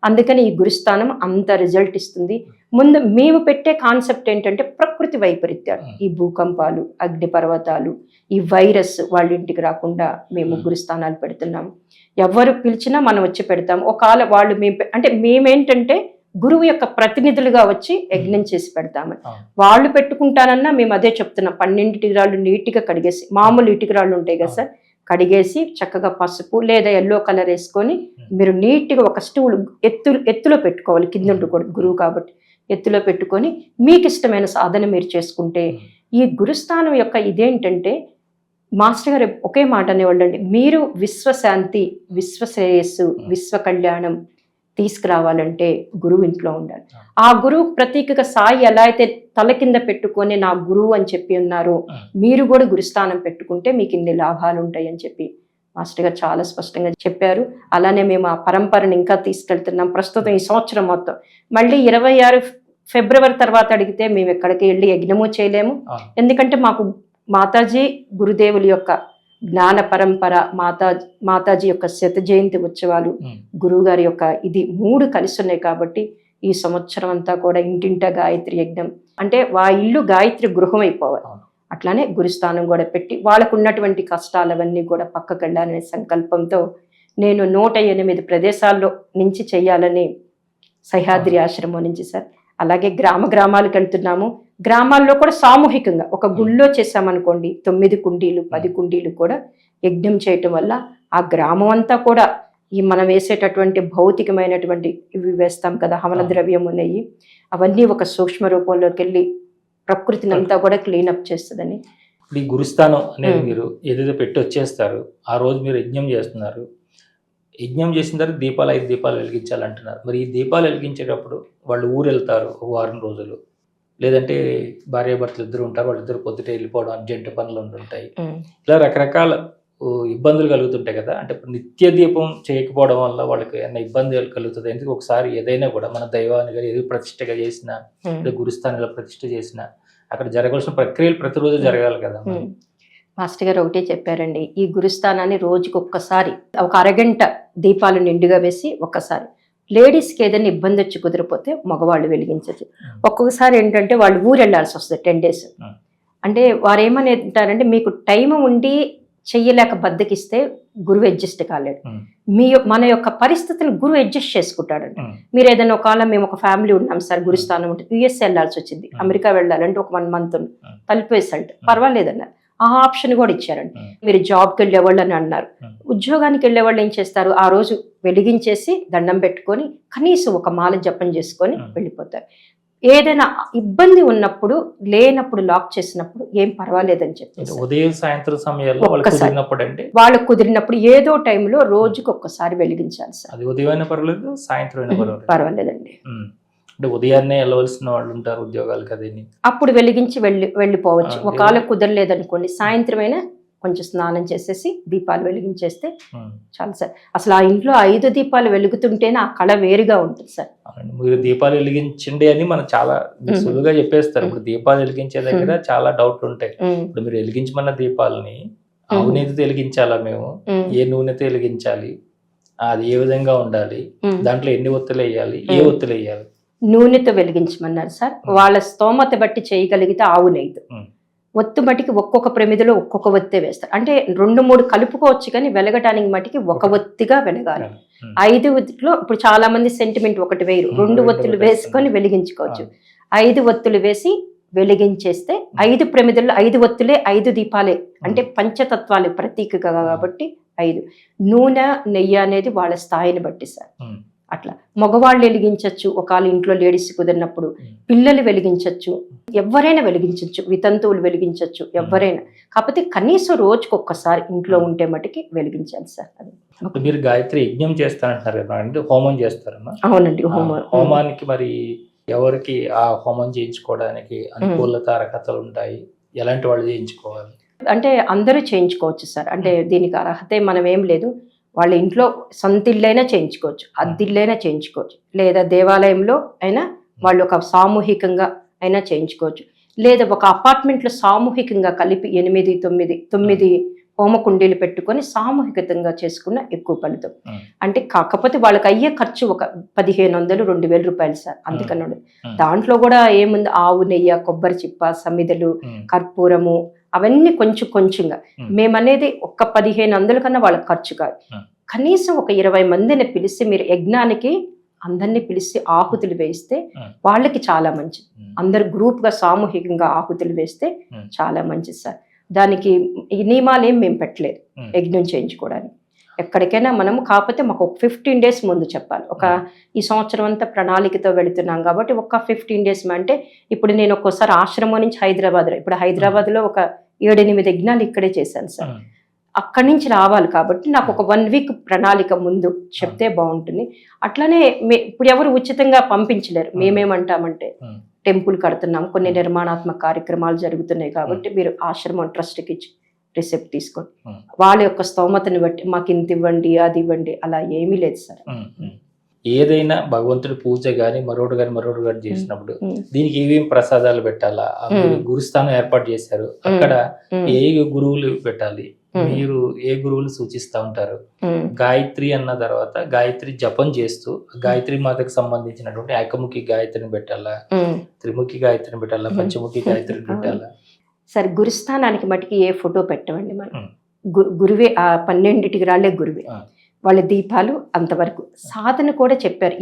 అందుకని ఈ గురుస్థానం అంత రిజల్ట్ ఇస్తుంది. ముందు మేము పెట్టే కాన్సెప్ట్ ఏంటంటే ప్రకృతి వైపరీత్యాలు, ఈ భూకంపాలు, అగ్ని పర్వతాలు, ఈ వైరస్ వాళ్ళ ఇంటికి రాకుండా మేము గురుస్థానాలు పెడుతున్నాము. ఎవరు పిలిచినా మనం వచ్చి పెడతాం. ఒకవేళ వాళ్ళు అంటే మేమేంటంటే గురువు యొక్క ప్రతినిధులుగా వచ్చి యజ్ఞం చేసి పెడతామని. వాళ్ళు పెట్టుకుంటానన్నా మేము అదే చెప్తున్నాం, 12 ఇటుకరాళ్ళు నీట్గా కడిగేసి, మామూలు ఇటుకరాళ్ళు ఉంటాయి కదా సార్, కడిగేసి చక్కగా పసుపు లేదా ఎల్లో కలర్ వేసుకొని మీరు నీట్గా ఒక స్టూల్ ఎత్తులో పెట్టుకోవాలి, కింద ఉండకూడదు, గురువు కాబట్టి ఎత్తులో పెట్టుకొని మీకు ఇష్టమైన సాధన మీరు చేసుకుంటే, ఈ గురుస్థానం యొక్క ఇదేంటంటే మాస్టర్ గారు ఒకే మాట అనేవాళ్ళు అండి, మీరు విశ్వశాంతి, విశ్వశ్రేయస్సు, విశ్వ కళ్యాణం తీసుకురావాలంటే గురువు ఇంట్లో ఉండాలి. ఆ గురువు ప్రతీకగా సాయి ఎలా అయితే తల కింద పెట్టుకొని నా గురువు అని చెప్పి ఉన్నారు, మీరు కూడా గురుస్థానం పెట్టుకుంటే మీకు ఇన్ని లాభాలు ఉంటాయి అని చెప్పి మాస్టర్ గారు చాలా స్పష్టంగా చెప్పారు. అలానే మేము ఆ పరంపరను ఇంకా తీసుకెళ్తున్నాం. ప్రస్తుతం ఈ సంవత్సరం మొత్తం మళ్ళీ 26 ఫిబ్రవరి తర్వాత అడిగితే మేము ఎక్కడికి వెళ్ళి యజ్ఞము చేయలేము. ఎందుకంటే మాకు మాతాజీ గురుదేవుల యొక్క జ్ఞాన పరంపర, మాతాజీ యొక్క 100వ జయంతి ఉత్సవాలు, గురువు గారి యొక్క ఇది 3 కలిసి ఉన్నాయి కాబట్టి ఈ సంవత్సరం అంతా కూడా ఇంటింటా గాయత్రి యజ్ఞం, అంటే ఇల్లు గాయత్రి గృహం అయిపోవాలి. అట్లానే గురుస్థానం కూడా పెట్టి వాళ్ళకు ఉన్నటువంటి కష్టాలవన్నీ కూడా పక్కకు వెళ్ళాలనే సంకల్పంతో నేను 108 ప్రదేశాల్లో నుంచి చెయ్యాలని సహ్యాద్రి ఆశ్రమం నుంచి సార్. అలాగే గ్రామాలకు వెళ్తున్నాము. గ్రామాల్లో కూడా సామూహికంగా ఒక గుళ్ళో చేసామనుకోండి 9 కుండీలు 10 కుండీలు కూడా యజ్ఞం చేయటం వల్ల ఆ గ్రామం అంతా కూడా ఈ మనం వేసేటటువంటి భౌతికమైనటువంటి ఇవి వేస్తాం కదా, హవన ద్రవ్యం ఉన్నాయి, అవన్నీ ఒక సూక్ష్మ రూపంలోకి వెళ్ళి ప్రకృతిని అంతా కూడా క్లీనప్ చేస్తుందని.
ఈ గురుస్థానం అనేది మీరు ఏదైతే పెట్టి వచ్చేస్తారు, ఆ రోజు మీరు యజ్ఞం చేస్తున్నారు. యజ్ఞం చేసిన తర్వాత 5 దీపాలు వెలిగించాలంటున్నారు. మరి ఈ దీపాలు వెలిగించేటప్పుడు వాళ్ళు ఊరు వెళ్తారు ఒక వారం రోజులు, లేదంటే భార్యాభర్తలు ఇద్దరు ఉంటారు, వాళ్ళిద్దరు పొద్దుట వెళ్ళిపోవడం, అర్జెంట్ పనులు ఉంటుంటాయి, ఇలా రకరకాల ఇబ్బందులు కలుగుతుంటాయి కదా. అంటే నిత్య దీపం చేయకపోవడం వల్ల వాళ్ళకి ఏమైనా ఇబ్బందులు కలుగుతుంది. ఎందుకు ఒకసారి ఏదైనా కూడా మన దైవాన్ని కానీ ఏదో ప్రతిష్టగా చేసినా, గురుస్థానంలో ప్రతిష్ట చేసినా అక్కడ జరగాల్సిన ప్రక్రియలు ప్రతిరోజు జరగాలి కదా.
మాస్టర్ గారు ఒకటే చెప్పారండి, ఈ గురుస్థానాన్ని రోజుకి ఒక్కసారి ఒక అరగంట దీపాలు నిండుగా వేసి ఒక్కసారి, లేడీస్కి ఏదైనా ఇబ్బంది వచ్చి కుదిరిపోతే మగవాళ్ళు వెలిగించచ్చు. ఒక్కొక్కసారి ఏంటంటే వాళ్ళు ఊరు వెళ్ళాల్సి వస్తుంది 10 days. అంటే వారు ఏమని అంటారంటే, మీకు టైం ఉండి చెయ్యలేక బద్దకిస్తే గురువు అడ్జస్ట్ కాలేడు, మన యొక్క పరిస్థితులు గురువు అడ్జస్ట్ చేసుకుంటాడంట. మీరు ఏదైనా ఒకవేళ మేము ఒక ఫ్యామిలీ ఉన్నాం సార్, గురుస్థానం ఉంటే యుఎస్ వెళ్ళాల్సి వచ్చింది, అమెరికా వెళ్ళాలంటే ఒక 1 month తలుపు వేసాలంటే పర్వాలేదన్నారు, ఆ ఆప్షన్ కూడా ఇచ్చారండి. మీరు జాబ్కి వెళ్ళేవాళ్ళు అని అన్నారు, ఉద్యోగానికి వెళ్ళేవాళ్ళు ఏం చేస్తారు, ఆ రోజు వెలిగించేసి దండం పెట్టుకొని కనీసం ఒక మాల జపం చేసుకొని వెళ్ళిపోతారు. ఏదైనా ఇబ్బంది ఉన్నప్పుడు లేనప్పుడు లాక్ చేసినప్పుడు ఏం పర్వాలేదని చెప్పి
ఉదయం సాయంత్రం సమయంలో
వాళ్ళకు కుదిరినప్పుడు ఏదో టైంలో రోజుకి ఒక్కసారి వెలిగించాలి సార్.
అది ఉదయం పర్వాలేదు, సాయంత్రం
పర్వాలేదండి.
అంటే ఉదయాన్నే వెళ్ళవలసిన వాళ్ళు ఉంటారు ఉద్యోగాలు కదండి,
అప్పుడు వెలిగించి వెళ్ళిపోవచ్చు. ఒకవేళ కుదరలేదనుకోండి సాయంత్రం అయినా కొంచెం స్నానం చేసేసి దీపాలు వెలిగించేస్తే చాలు సార్. అసలు ఆ ఇంట్లో 5 దీపాలు వెలుగుతుంటేనే ఆ కళ వేరుగా ఉంటుంది సార్.
మీరు దీపాలు వెలిగించండి అని మనం చాలా సులువుగా చెప్పేస్తారు. ఇప్పుడు దీపాలు వెలిగించే దగ్గర చాలా డౌట్లు ఉంటాయి. ఇప్పుడు మీరు వెలిగించమన్న దీపాలని ఆవు నూనెతో వెలిగించాలా, మేము ఏ నూనెతో వెలిగించాలి, అది ఏ విధంగా ఉండాలి, దాంట్లో ఎన్ని ఒత్తులు వేయాలి, ఏ ఒత్తులు వేయాలి?
నూనెతో వెలిగించమన్నారు సార్. వాళ్ళ స్తోమత బట్టి చేయగలిగితే ఆవు నెయ్యితో, ఒత్తు మట్టికి ఒక్కొక్క ప్రమిదిలో ఒక్కొక్క ఒత్తే వేస్తారు. అంటే 2-3 కలుపుకోవచ్చు, కానీ వెలగటానికి మట్టికి ఒక ఒత్తిగా వెలగాలి. 5 ఒత్తులో ఇప్పుడు చాలా మంది సెంటిమెంట్ ఒకటి వేయరు, 2 ఒత్తులు వేసుకొని వెలిగించుకోవచ్చు. 5 ఒత్తులు వేసి వెలిగించేస్తే 5 ప్రమిదల్లో 5 ఒత్తులే 5 దీపాలే, అంటే పంచతత్వాలు ప్రతీకగా కాబట్టి 5. నూనె నెయ్యి అనేది వాళ్ళ స్థాయిని బట్టి సార్. అట్లా మగవాళ్ళు వెలిగించవచ్చు, ఒకవేళ ఇంట్లో లేడీస్ కుదిరినప్పుడు పిల్లలు వెలిగించవచ్చు, ఎవరైనా వెలిగించవచ్చు, వితంతువులు వెలిగించవచ్చు, ఎవరైనా. కాకపోతే కనీసం రోజుకి ఒక్కసారి ఇంట్లో ఉంటే మటుకి వెలిగించాలి సార్. అది
మీరు గాయత్రి యజ్ఞం చేస్తారంటున్నారు కదా, అంటే హోమం చేస్తారమ్మా?
అవునండి.
హోమానికి మరి ఎవరికి ఆ హోమం చేయించుకోవడానికి అనుకూలత అర్హతలు ఉంటాయి, ఎలాంటి వాళ్ళు చేయించుకోవాలి?
అంటే అందరూ చేయించుకోవచ్చు సార్. అంటే దీనికి అర్హత మనం ఏం లేదు. వాళ్ళ ఇంట్లో సొంత ఇల్లైనా చేయించుకోవచ్చు, అద్దిల్లైనా చేయించుకోవచ్చు, లేదా దేవాలయంలో అయినా వాళ్ళు ఒక సామూహికంగా అయినా చేయించుకోవచ్చు, లేదా ఒక అపార్ట్మెంట్లో సామూహికంగా కలిపి 8-9 హోమ కుండీలు పెట్టుకొని సామూహికంగా చేసుకున్న ఎక్కువ ఫలితం. అంటే కాకపోతే వాళ్ళకి అయ్యే ఖర్చు ఒక 1500-2000 రూపాయలు సార్, అందుకన్నాడు. దాంట్లో కూడా ఏముంది, ఆవు నెయ్యి, కొబ్బరి చిప్ప, సమిదలు, కర్పూరము, అవన్నీ కొంచెంగా. మేమనేది ఒక్క 1500 కన్నా వాళ్ళకి ఖర్చు కాదు. కనీసం ఒక 20 మందిని పిలిచి మీరు యజ్ఞానికి అందరినీ పిలిచి ఆహుతులు వేస్తే వాళ్ళకి చాలా మంచిది. అందరు గ్రూప్గా సామూహికంగా ఆహుతులు వేస్తే చాలా మంచిది సార్. దానికి ఈ నియమాలు ఏం మేము పెట్టలేదు యజ్ఞం చేయించుకోవడానికి. ఎక్కడికైనా మనము కాకపోతే మాకు ఒక 15 days ముందు చెప్పాలి. ఈ సంవత్సరం అంతా ప్రణాళికతో వెళుతున్నాం కాబట్టి ఒక 15 days అంటే, ఇప్పుడు నేను ఒక్కోసారి ఆశ్రమం నుంచి ఇప్పుడు హైదరాబాద్లో ఒక 7-8 యజ్ఞాలు ఇక్కడే చేశాను సార్. అక్కడి నుంచి రావాలి కాబట్టి నాకు ఒక 1 week ప్రణాళిక ముందు చెప్తే బాగుంటుంది. అట్లానే ఇప్పుడు ఎవరు ఉచితంగా పంపించలేరు. మేమేమంటామంటే, టెంపుల్ కడుతున్నాం, కొన్ని నిర్మాణాత్మక కార్యక్రమాలు జరుగుతున్నాయి కాబట్టి మీరు ఆశ్రమం ట్రస్ట్కి ఇచ్చి రిసిప్ట్ తీసుకోండి, వాళ్ళ యొక్క స్తోమతని బట్టి మాకు ఇంత ఇవ్వండి, అది ఇవ్వండి, అలా ఏమీ లేదు సార్.
ఏదైనా భగవంతుడి పూజ గాని మరొకటి గాని చేసినప్పుడు దీనికి ఏమేమి ప్రసాదాలు పెట్టాలా? గురుస్థానం ఏర్పాటు చేశారు, అక్కడ ఏ గురువులు పెట్టాలి, మీరు ఏ గురువులు సూచిస్తా ఉంటారు? గాయత్రి అన్న తర్వాత గాయత్రి జపం చేస్తూ గాయత్రి మాతకు సంబంధించినటువంటి ఏకముఖి గాయత్రిని పెట్టాలా, త్రిముఖి గాయత్రిని పెట్టాలా, పంచముఖి గాయత్రిని పెట్టాలా?
సరే, గురుస్థానానికి మటుకి ఏ ఫోటో పెట్టమండి మనం. గురువే, ఆ 12 రాళ్లే గురువే, వాళ్ళ దీపాలు అంతవరకు. సాధన కూడా చెప్పారు.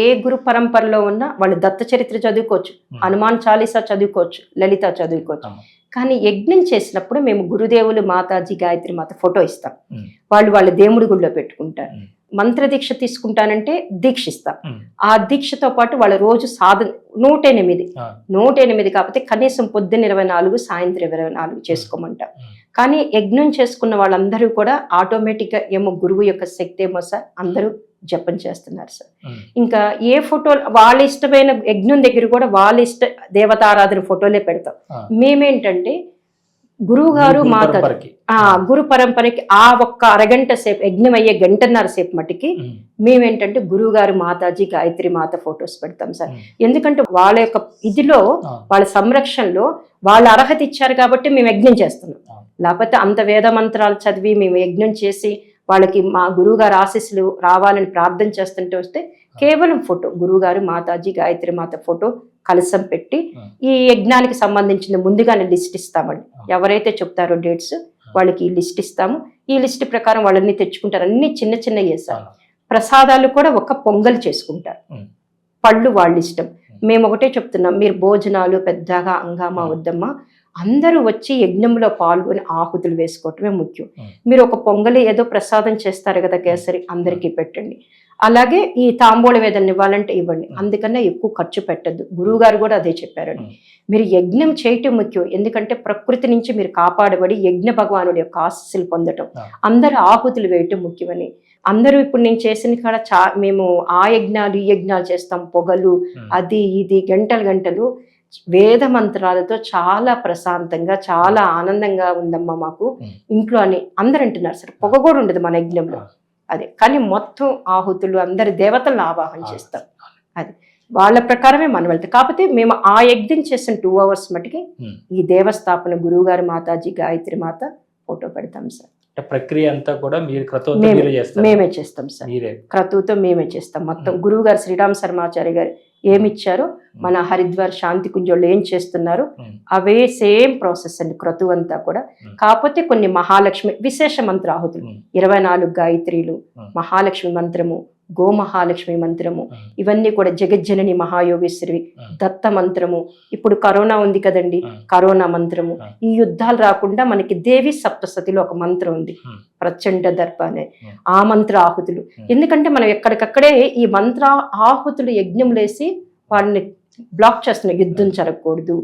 ఏ గురు పరంపరలో ఉన్నా వాళ్ళు దత్త చరిత్ర చదువుకోవచ్చు, హనుమాన్ చాలీసా చదువుకోవచ్చు, లలిత చదువుకోవచ్చు. కానీ యజ్ఞం చేసినప్పుడు మేము గురుదేవులు, మాతాజీ, గాయత్రి మాత ఫోటో ఇస్తాం. వాళ్ళు వాళ్ళ దేవుడి గుడిలో పెట్టుకుంటారు. మంత్ర దీక్ష తీసుకుంటానంటే దీక్షిస్తాం. ఆ దీక్షతో పాటు వాళ్ళ రోజు సాధన 108 కాకపోతే కనీసం పొద్దున్న 24, సాయంత్రం 24 చేసుకోమంటాం. కానీ యజ్ఞం చేసుకున్న వాళ్ళందరూ కూడా ఆటోమేటిక్గా ఏమో గురువు యొక్క శక్తి ఏమో సార్ అందరూ జపం చేస్తున్నారు సార్. ఇంకా ఏ ఫోటో వాళ్ళ ఇష్టమైన యజ్ఞం దగ్గర కూడా వాళ్ళ ఇష్ట దేవతారాధన ఫోటోలే పెడతాం. మేమేంటంటే గురువు గారు మాత గురు పరంపరకి ఆ ఒక్క అరగంట సేపు యజ్ఞం అయ్యే 1.5 సేపు మటుకి మేమేంటంటే గురువు గారు, మాతాజీ, గాయత్రి మాత ఫొటోస్ పెడతాం సార్. ఎందుకంటే వాళ్ళ యొక్క ఇదిలో, వాళ్ళ సంరక్షణలో వాళ్ళ అర్హత ఇచ్చారు కాబట్టి మేము యజ్ఞం చేస్తున్నాం. లేకపోతే అంత వేద మంత్రాలు చదివి మేము యజ్ఞం చేసి వాళ్ళకి మా గురువు గారు ఆశీస్సులు రావాలని ప్రార్థన చేస్తుంటే వస్తే కేవలం ఫోటో, గురువుగారు, మాతాజీ, గాయత్రి మాత ఫోటో కలసం పెట్టి ఈ యజ్ఞానికి సంబంధించిన ముందుగానే లిస్ట్ ఇస్తామండి. ఎవరైతే చెప్తారో డేట్స్ వాళ్ళకి ఈ లిస్ట్ ఇస్తాము. ఈ లిస్ట్ ప్రకారం వాళ్ళని తెచ్చుకుంటారు. అన్ని చిన్న చిన్న చేస్తారు. ప్రసాదాలు కూడా ఒక పొంగల్ చేసుకుంటారు. పళ్ళు వాళ్ళ ఇష్టం. మేము ఒకటే చెప్తున్నాం, మీరు భోజనాలు పెద్దగా అంగామా వద్దమ్మా, అందరూ వచ్చి యజ్ఞంలో పాల్గొని ఆహుతులు వేసుకోవటమే ముఖ్యం. మీరు ఒక పొంగలి ఏదో ప్రసాదం చేస్తారు కదా కేసరి, అందరికీ పెట్టండి. అలాగే ఈ తాంబూలం ఏదైనా ఇవ్వాలంటే ఇవ్వండి. అందుకన్నా ఎక్కువ ఖర్చు పెట్టద్దు. గురువు గారు కూడా అదే చెప్పారండి. మీరు యజ్ఞం చేయటం ముఖ్యం. ఎందుకంటే ప్రకృతి నుంచి మీరు కాపాడబడి యజ్ఞ భగవానుడి యొక్క ఆశీస్సులు పొందటం, అందరూ ఆహుతులు వేయటం ముఖ్యమని. అందరూ ఇప్పుడు నేను చేసిన కాడ మేము ఆ యజ్ఞాలు ఈ యజ్ఞాలు చేస్తాం, పొగలు అది ఇది గంటలు వేద మంత్రాలతో చాలా ప్రశాంతంగా చాలా ఆనందంగా ఉందమ్మా మాకు ఇంట్లో అని అందరు అంటున్నారు సార్. పొగ కూడా ఉండదు మన యజ్ఞంలో. అదే కానీ మొత్తం ఆహుతులు అందరి దేవతలను ఆవాహన చేస్తాం. అది వాళ్ళ ప్రకారమే మనం వెళ్తాం. కాకపోతే మేము ఆ యజ్ఞం చేసిన 2 hours మటుకి ఈ దేవస్థాపన గురువు గారు, మాతాజీ, గాయత్రి మాత ఫోటో పెడతాం సార్.
ప్రక్రియ అంతా కూడా
మేమే చేస్తాం సార్. క్రతువుతో మేమే చేస్తాం మొత్తం. గురువు గారు శ్రీరామ్ శర్మాచార్య గారు ఏమిచ్చారో, మన హరిద్వార్ శాంతి కుంజోళ్ళు ఏం చేస్తున్నారు అవే సేమ్ ప్రాసెస్ అండి క్రతువు అంతా కూడా. కాకపోతే కొన్ని మహాలక్ష్మి విశేష మంత్ర ఆహుతులు, 24 గాయత్రీలు, మహాలక్ష్మి మంత్రము, గోమహాలక్ష్మి మంత్రము, ఇవన్నీ కూడా జగజ్జనని మహాయోగేశ్వరి, దత్త మంత్రము, ఇప్పుడు కరోనా ఉంది కదండి, కరోనా మంత్రము. ఈ యుద్ధాలు రాకుండా మనకి దేవి సప్తసతిలో ఒక మంత్రం ఉంది, ప్రచండ దర్ప అనే ఆ మంత్ర ఆహుతులు. ఎందుకంటే మనం ఎక్కడికక్కడే ఈ మంత్ర ఆహుతులు యజ్ఞం లేసి వాళ్ళని బ్లాక్ చేస్తున్నాయి. యుద్ధం జరగకూడదు,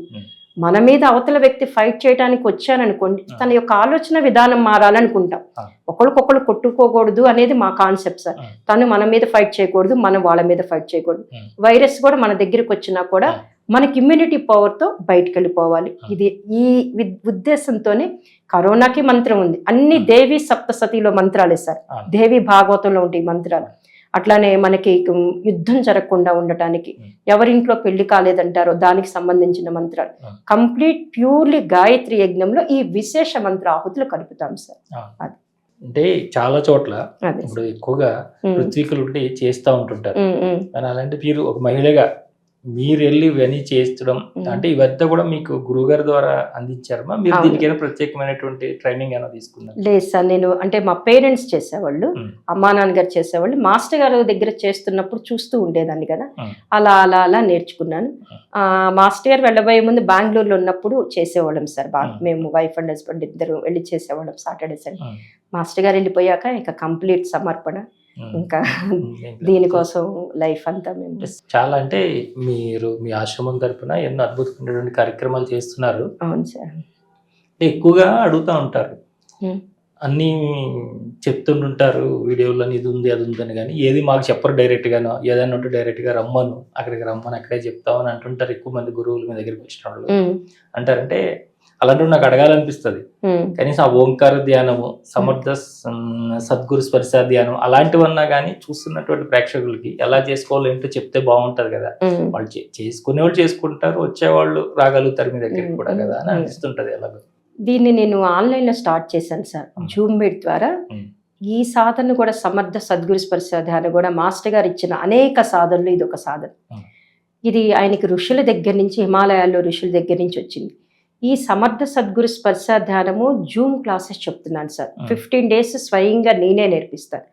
మన మీద అవతల వ్యక్తి ఫైట్ చేయడానికి వచ్చాననుకోండి, తన యొక్క ఆలోచన విధానం మారాలనుకుంటాం. ఒకరికొకరు కొట్టుకోకూడదు అనేది మా కాన్సెప్ట్ సార్. తను మన మీద ఫైట్ చేయకూడదు, మనం వాళ్ళ మీద ఫైట్ చేయకూడదు. వైరస్ కూడా మన దగ్గరికి వచ్చినా కూడా మనకి ఇమ్యూనిటీ పవర్తో బయటకు వెళ్ళిపోవాలి. ఇది ఈ ఉద్దేశంతోనే కరోనాకి మంత్రం ఉంది. అన్ని దేవి సప్తసతిలో మంత్రాలే సార్. దేవి భాగవతంలో ఉంటాయి మంత్రాలు. అట్లానే మనకి యుద్ధం జరగకుండా ఉండటానికి, ఎవరింట్లో పెళ్లి కాలేదంటారో దానికి సంబంధించిన మంత్రాలు కంప్లీట్ ప్యూర్లీ గాయత్రి యజ్ఞంలో ఈ విశేష మంత్ర ఆహుతులు కలుపుతాం సార్. అది
అంటే చాలా చోట్ల ఇప్పుడు ఎక్కువగా ఋత్వికులు ఉంటే చేస్తూ ఉంటుంటారు. అలాంటి మీరు ఒక మహిళగా మీరు వెళ్ళి ఇవన్నీ చేస్తడం అంటే ఇవంతా కూడా మీకు గురువుగారి ద్వారా అందించారమ్మా? మీరు దీనికైనా ప్రత్యేకమైనటువంటి ట్రైనింగ్ అయినా తీసుకున్నారు?
లేదు సార్, నేను అంటే మా పేరెంట్స్ చేసేవాళ్ళు, అమ్మా నాన్నగారు చేసేవాళ్ళు. మాస్టర్ గారు దగ్గర చేస్తున్నప్పుడు చూస్తూ ఉండేదాన్ని కదా, అలా అలా అలా నేర్చుకున్నాను. మాస్టర్ గారు వెళ్ళబోయే ముందు బెంగళూరులో ఉన్నప్పుడు చేసేవాళ్ళం సార్ బాగా. మేము వైఫ్ అండ్ హస్బెండ్ ఇద్దరు వెళ్ళి చేసేవాళ్ళం సాటర్డే సండే. మాస్టర్ గారు వెళ్ళిపోయాక ఇక కంప్లీట్ సమర్పణ, ఇంకా దీనికోసం లైఫ్ అంతా మేము
చాలా అంటే మీరు మీ ఆశ్రమం తరపున ఎన్నో అద్భుతమైనటువంటి కార్యక్రమాలు చేస్తున్నారు.
అవును సార్.
ఎక్కువగా అడుగుతూ ఉంటారు, అన్నీ చెప్తుంటుంటారు వీడియోలో, ఇది ఉంది అది ఉందని, కానీ ఏది మాకు చెప్పరు డైరెక్ట్ గాను. ఏదైనా ఉంటే డైరెక్ట్ గా రమ్మను, అక్కడికి రమ్మని అక్కడే చెప్తామని అంటుంటారు ఎక్కువ మంది గురువులు మీ దగ్గరికి వచ్చిన వాళ్ళు. అంటారంటే అలాంటివి నాకు అడగాలనిపిస్తుంది. కనీసం ఆ ఓంకార ధ్యానము, సమర్థ సద్గురు స్పర్శ ధ్యానం అలాంటివన్నా కానీ చూస్తున్నటువంటి ప్రేక్షకులకి ఎలా చేసుకోవాలో ఏంటో చెప్తే బాగుంటది కదా. వాళ్ళు చేసుకునే వాళ్ళు చేసుకుంటారు, వచ్చేవాళ్ళు రాగలుగుతారు మీ దగ్గరికి కూడా కదా అని అనిపిస్తుంటది. ఎలాగో
దీన్ని నేను ఆన్లైన్లో స్టార్ట్ చేశాను సార్, జూమ్ మీట్ ద్వారా. ఈ సాధన కూడా సమర్థ సద్గురు స్పర్శ ధ్యానం కూడా మాస్టర్ గారు ఇచ్చిన అనేక సాధనలు ఇది ఒక సాధన. ఇది ఆయనకి ఋషుల దగ్గర నుంచి, హిమాలయాల్లో ఋషుల దగ్గర నుంచి వచ్చింది. ఈ సమర్థ సద్గురు స్పర్శ ధ్యానము జూమ్ క్లాసెస్ చెప్తున్నాను సార్. 15 days స్వయంగా నేనే నేర్పిస్తాను.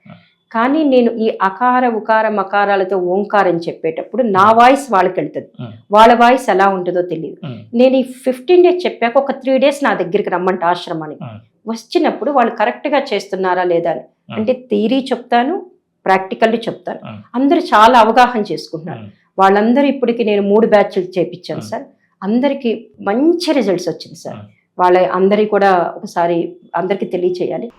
కానీ నేను ఈ అకార ఉకార మకారాలతో ఓంకారం చెప్పేటప్పుడు నా వాయిస్ వాళ్ళకి వెళ్తుంది, వాళ్ళ వాయిస్ ఎలా ఉంటుందో తెలియదు. నేను ఈ 15 days చెప్పాక ఒక 3 days నా దగ్గరికి రమ్మంటే ఆశ్రమానికి వచ్చినప్పుడు వాళ్ళు కరెక్ట్గా చేస్తున్నారా లేదా అని, అంటే థియరీ చెప్తాను, ప్రాక్టికల్లీ చెప్తాను. అందరూ చాలా అవగాహన చేసుకుంటున్నారు. వాళ్ళందరూ ఇప్పటికి నేను 3 batches చేపించాను సార్. అందరికీ మంచి రిజల్ట్స్ వచ్చింది సార్. వాళ్ళ అందరి కూడా ఒకసారి అందరికీ తెలియచేయాలి.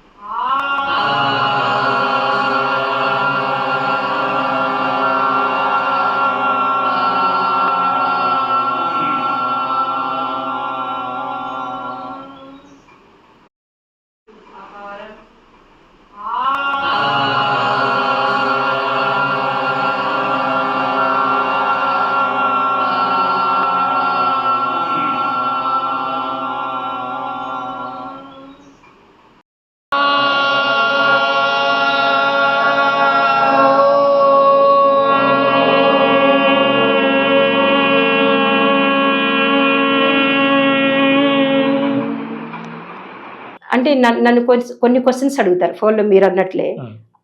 అంటే నన్ను కొన్ని క్వశ్చన్స్ అడుగుతారు ఫోన్లో, మీరు అన్నట్లే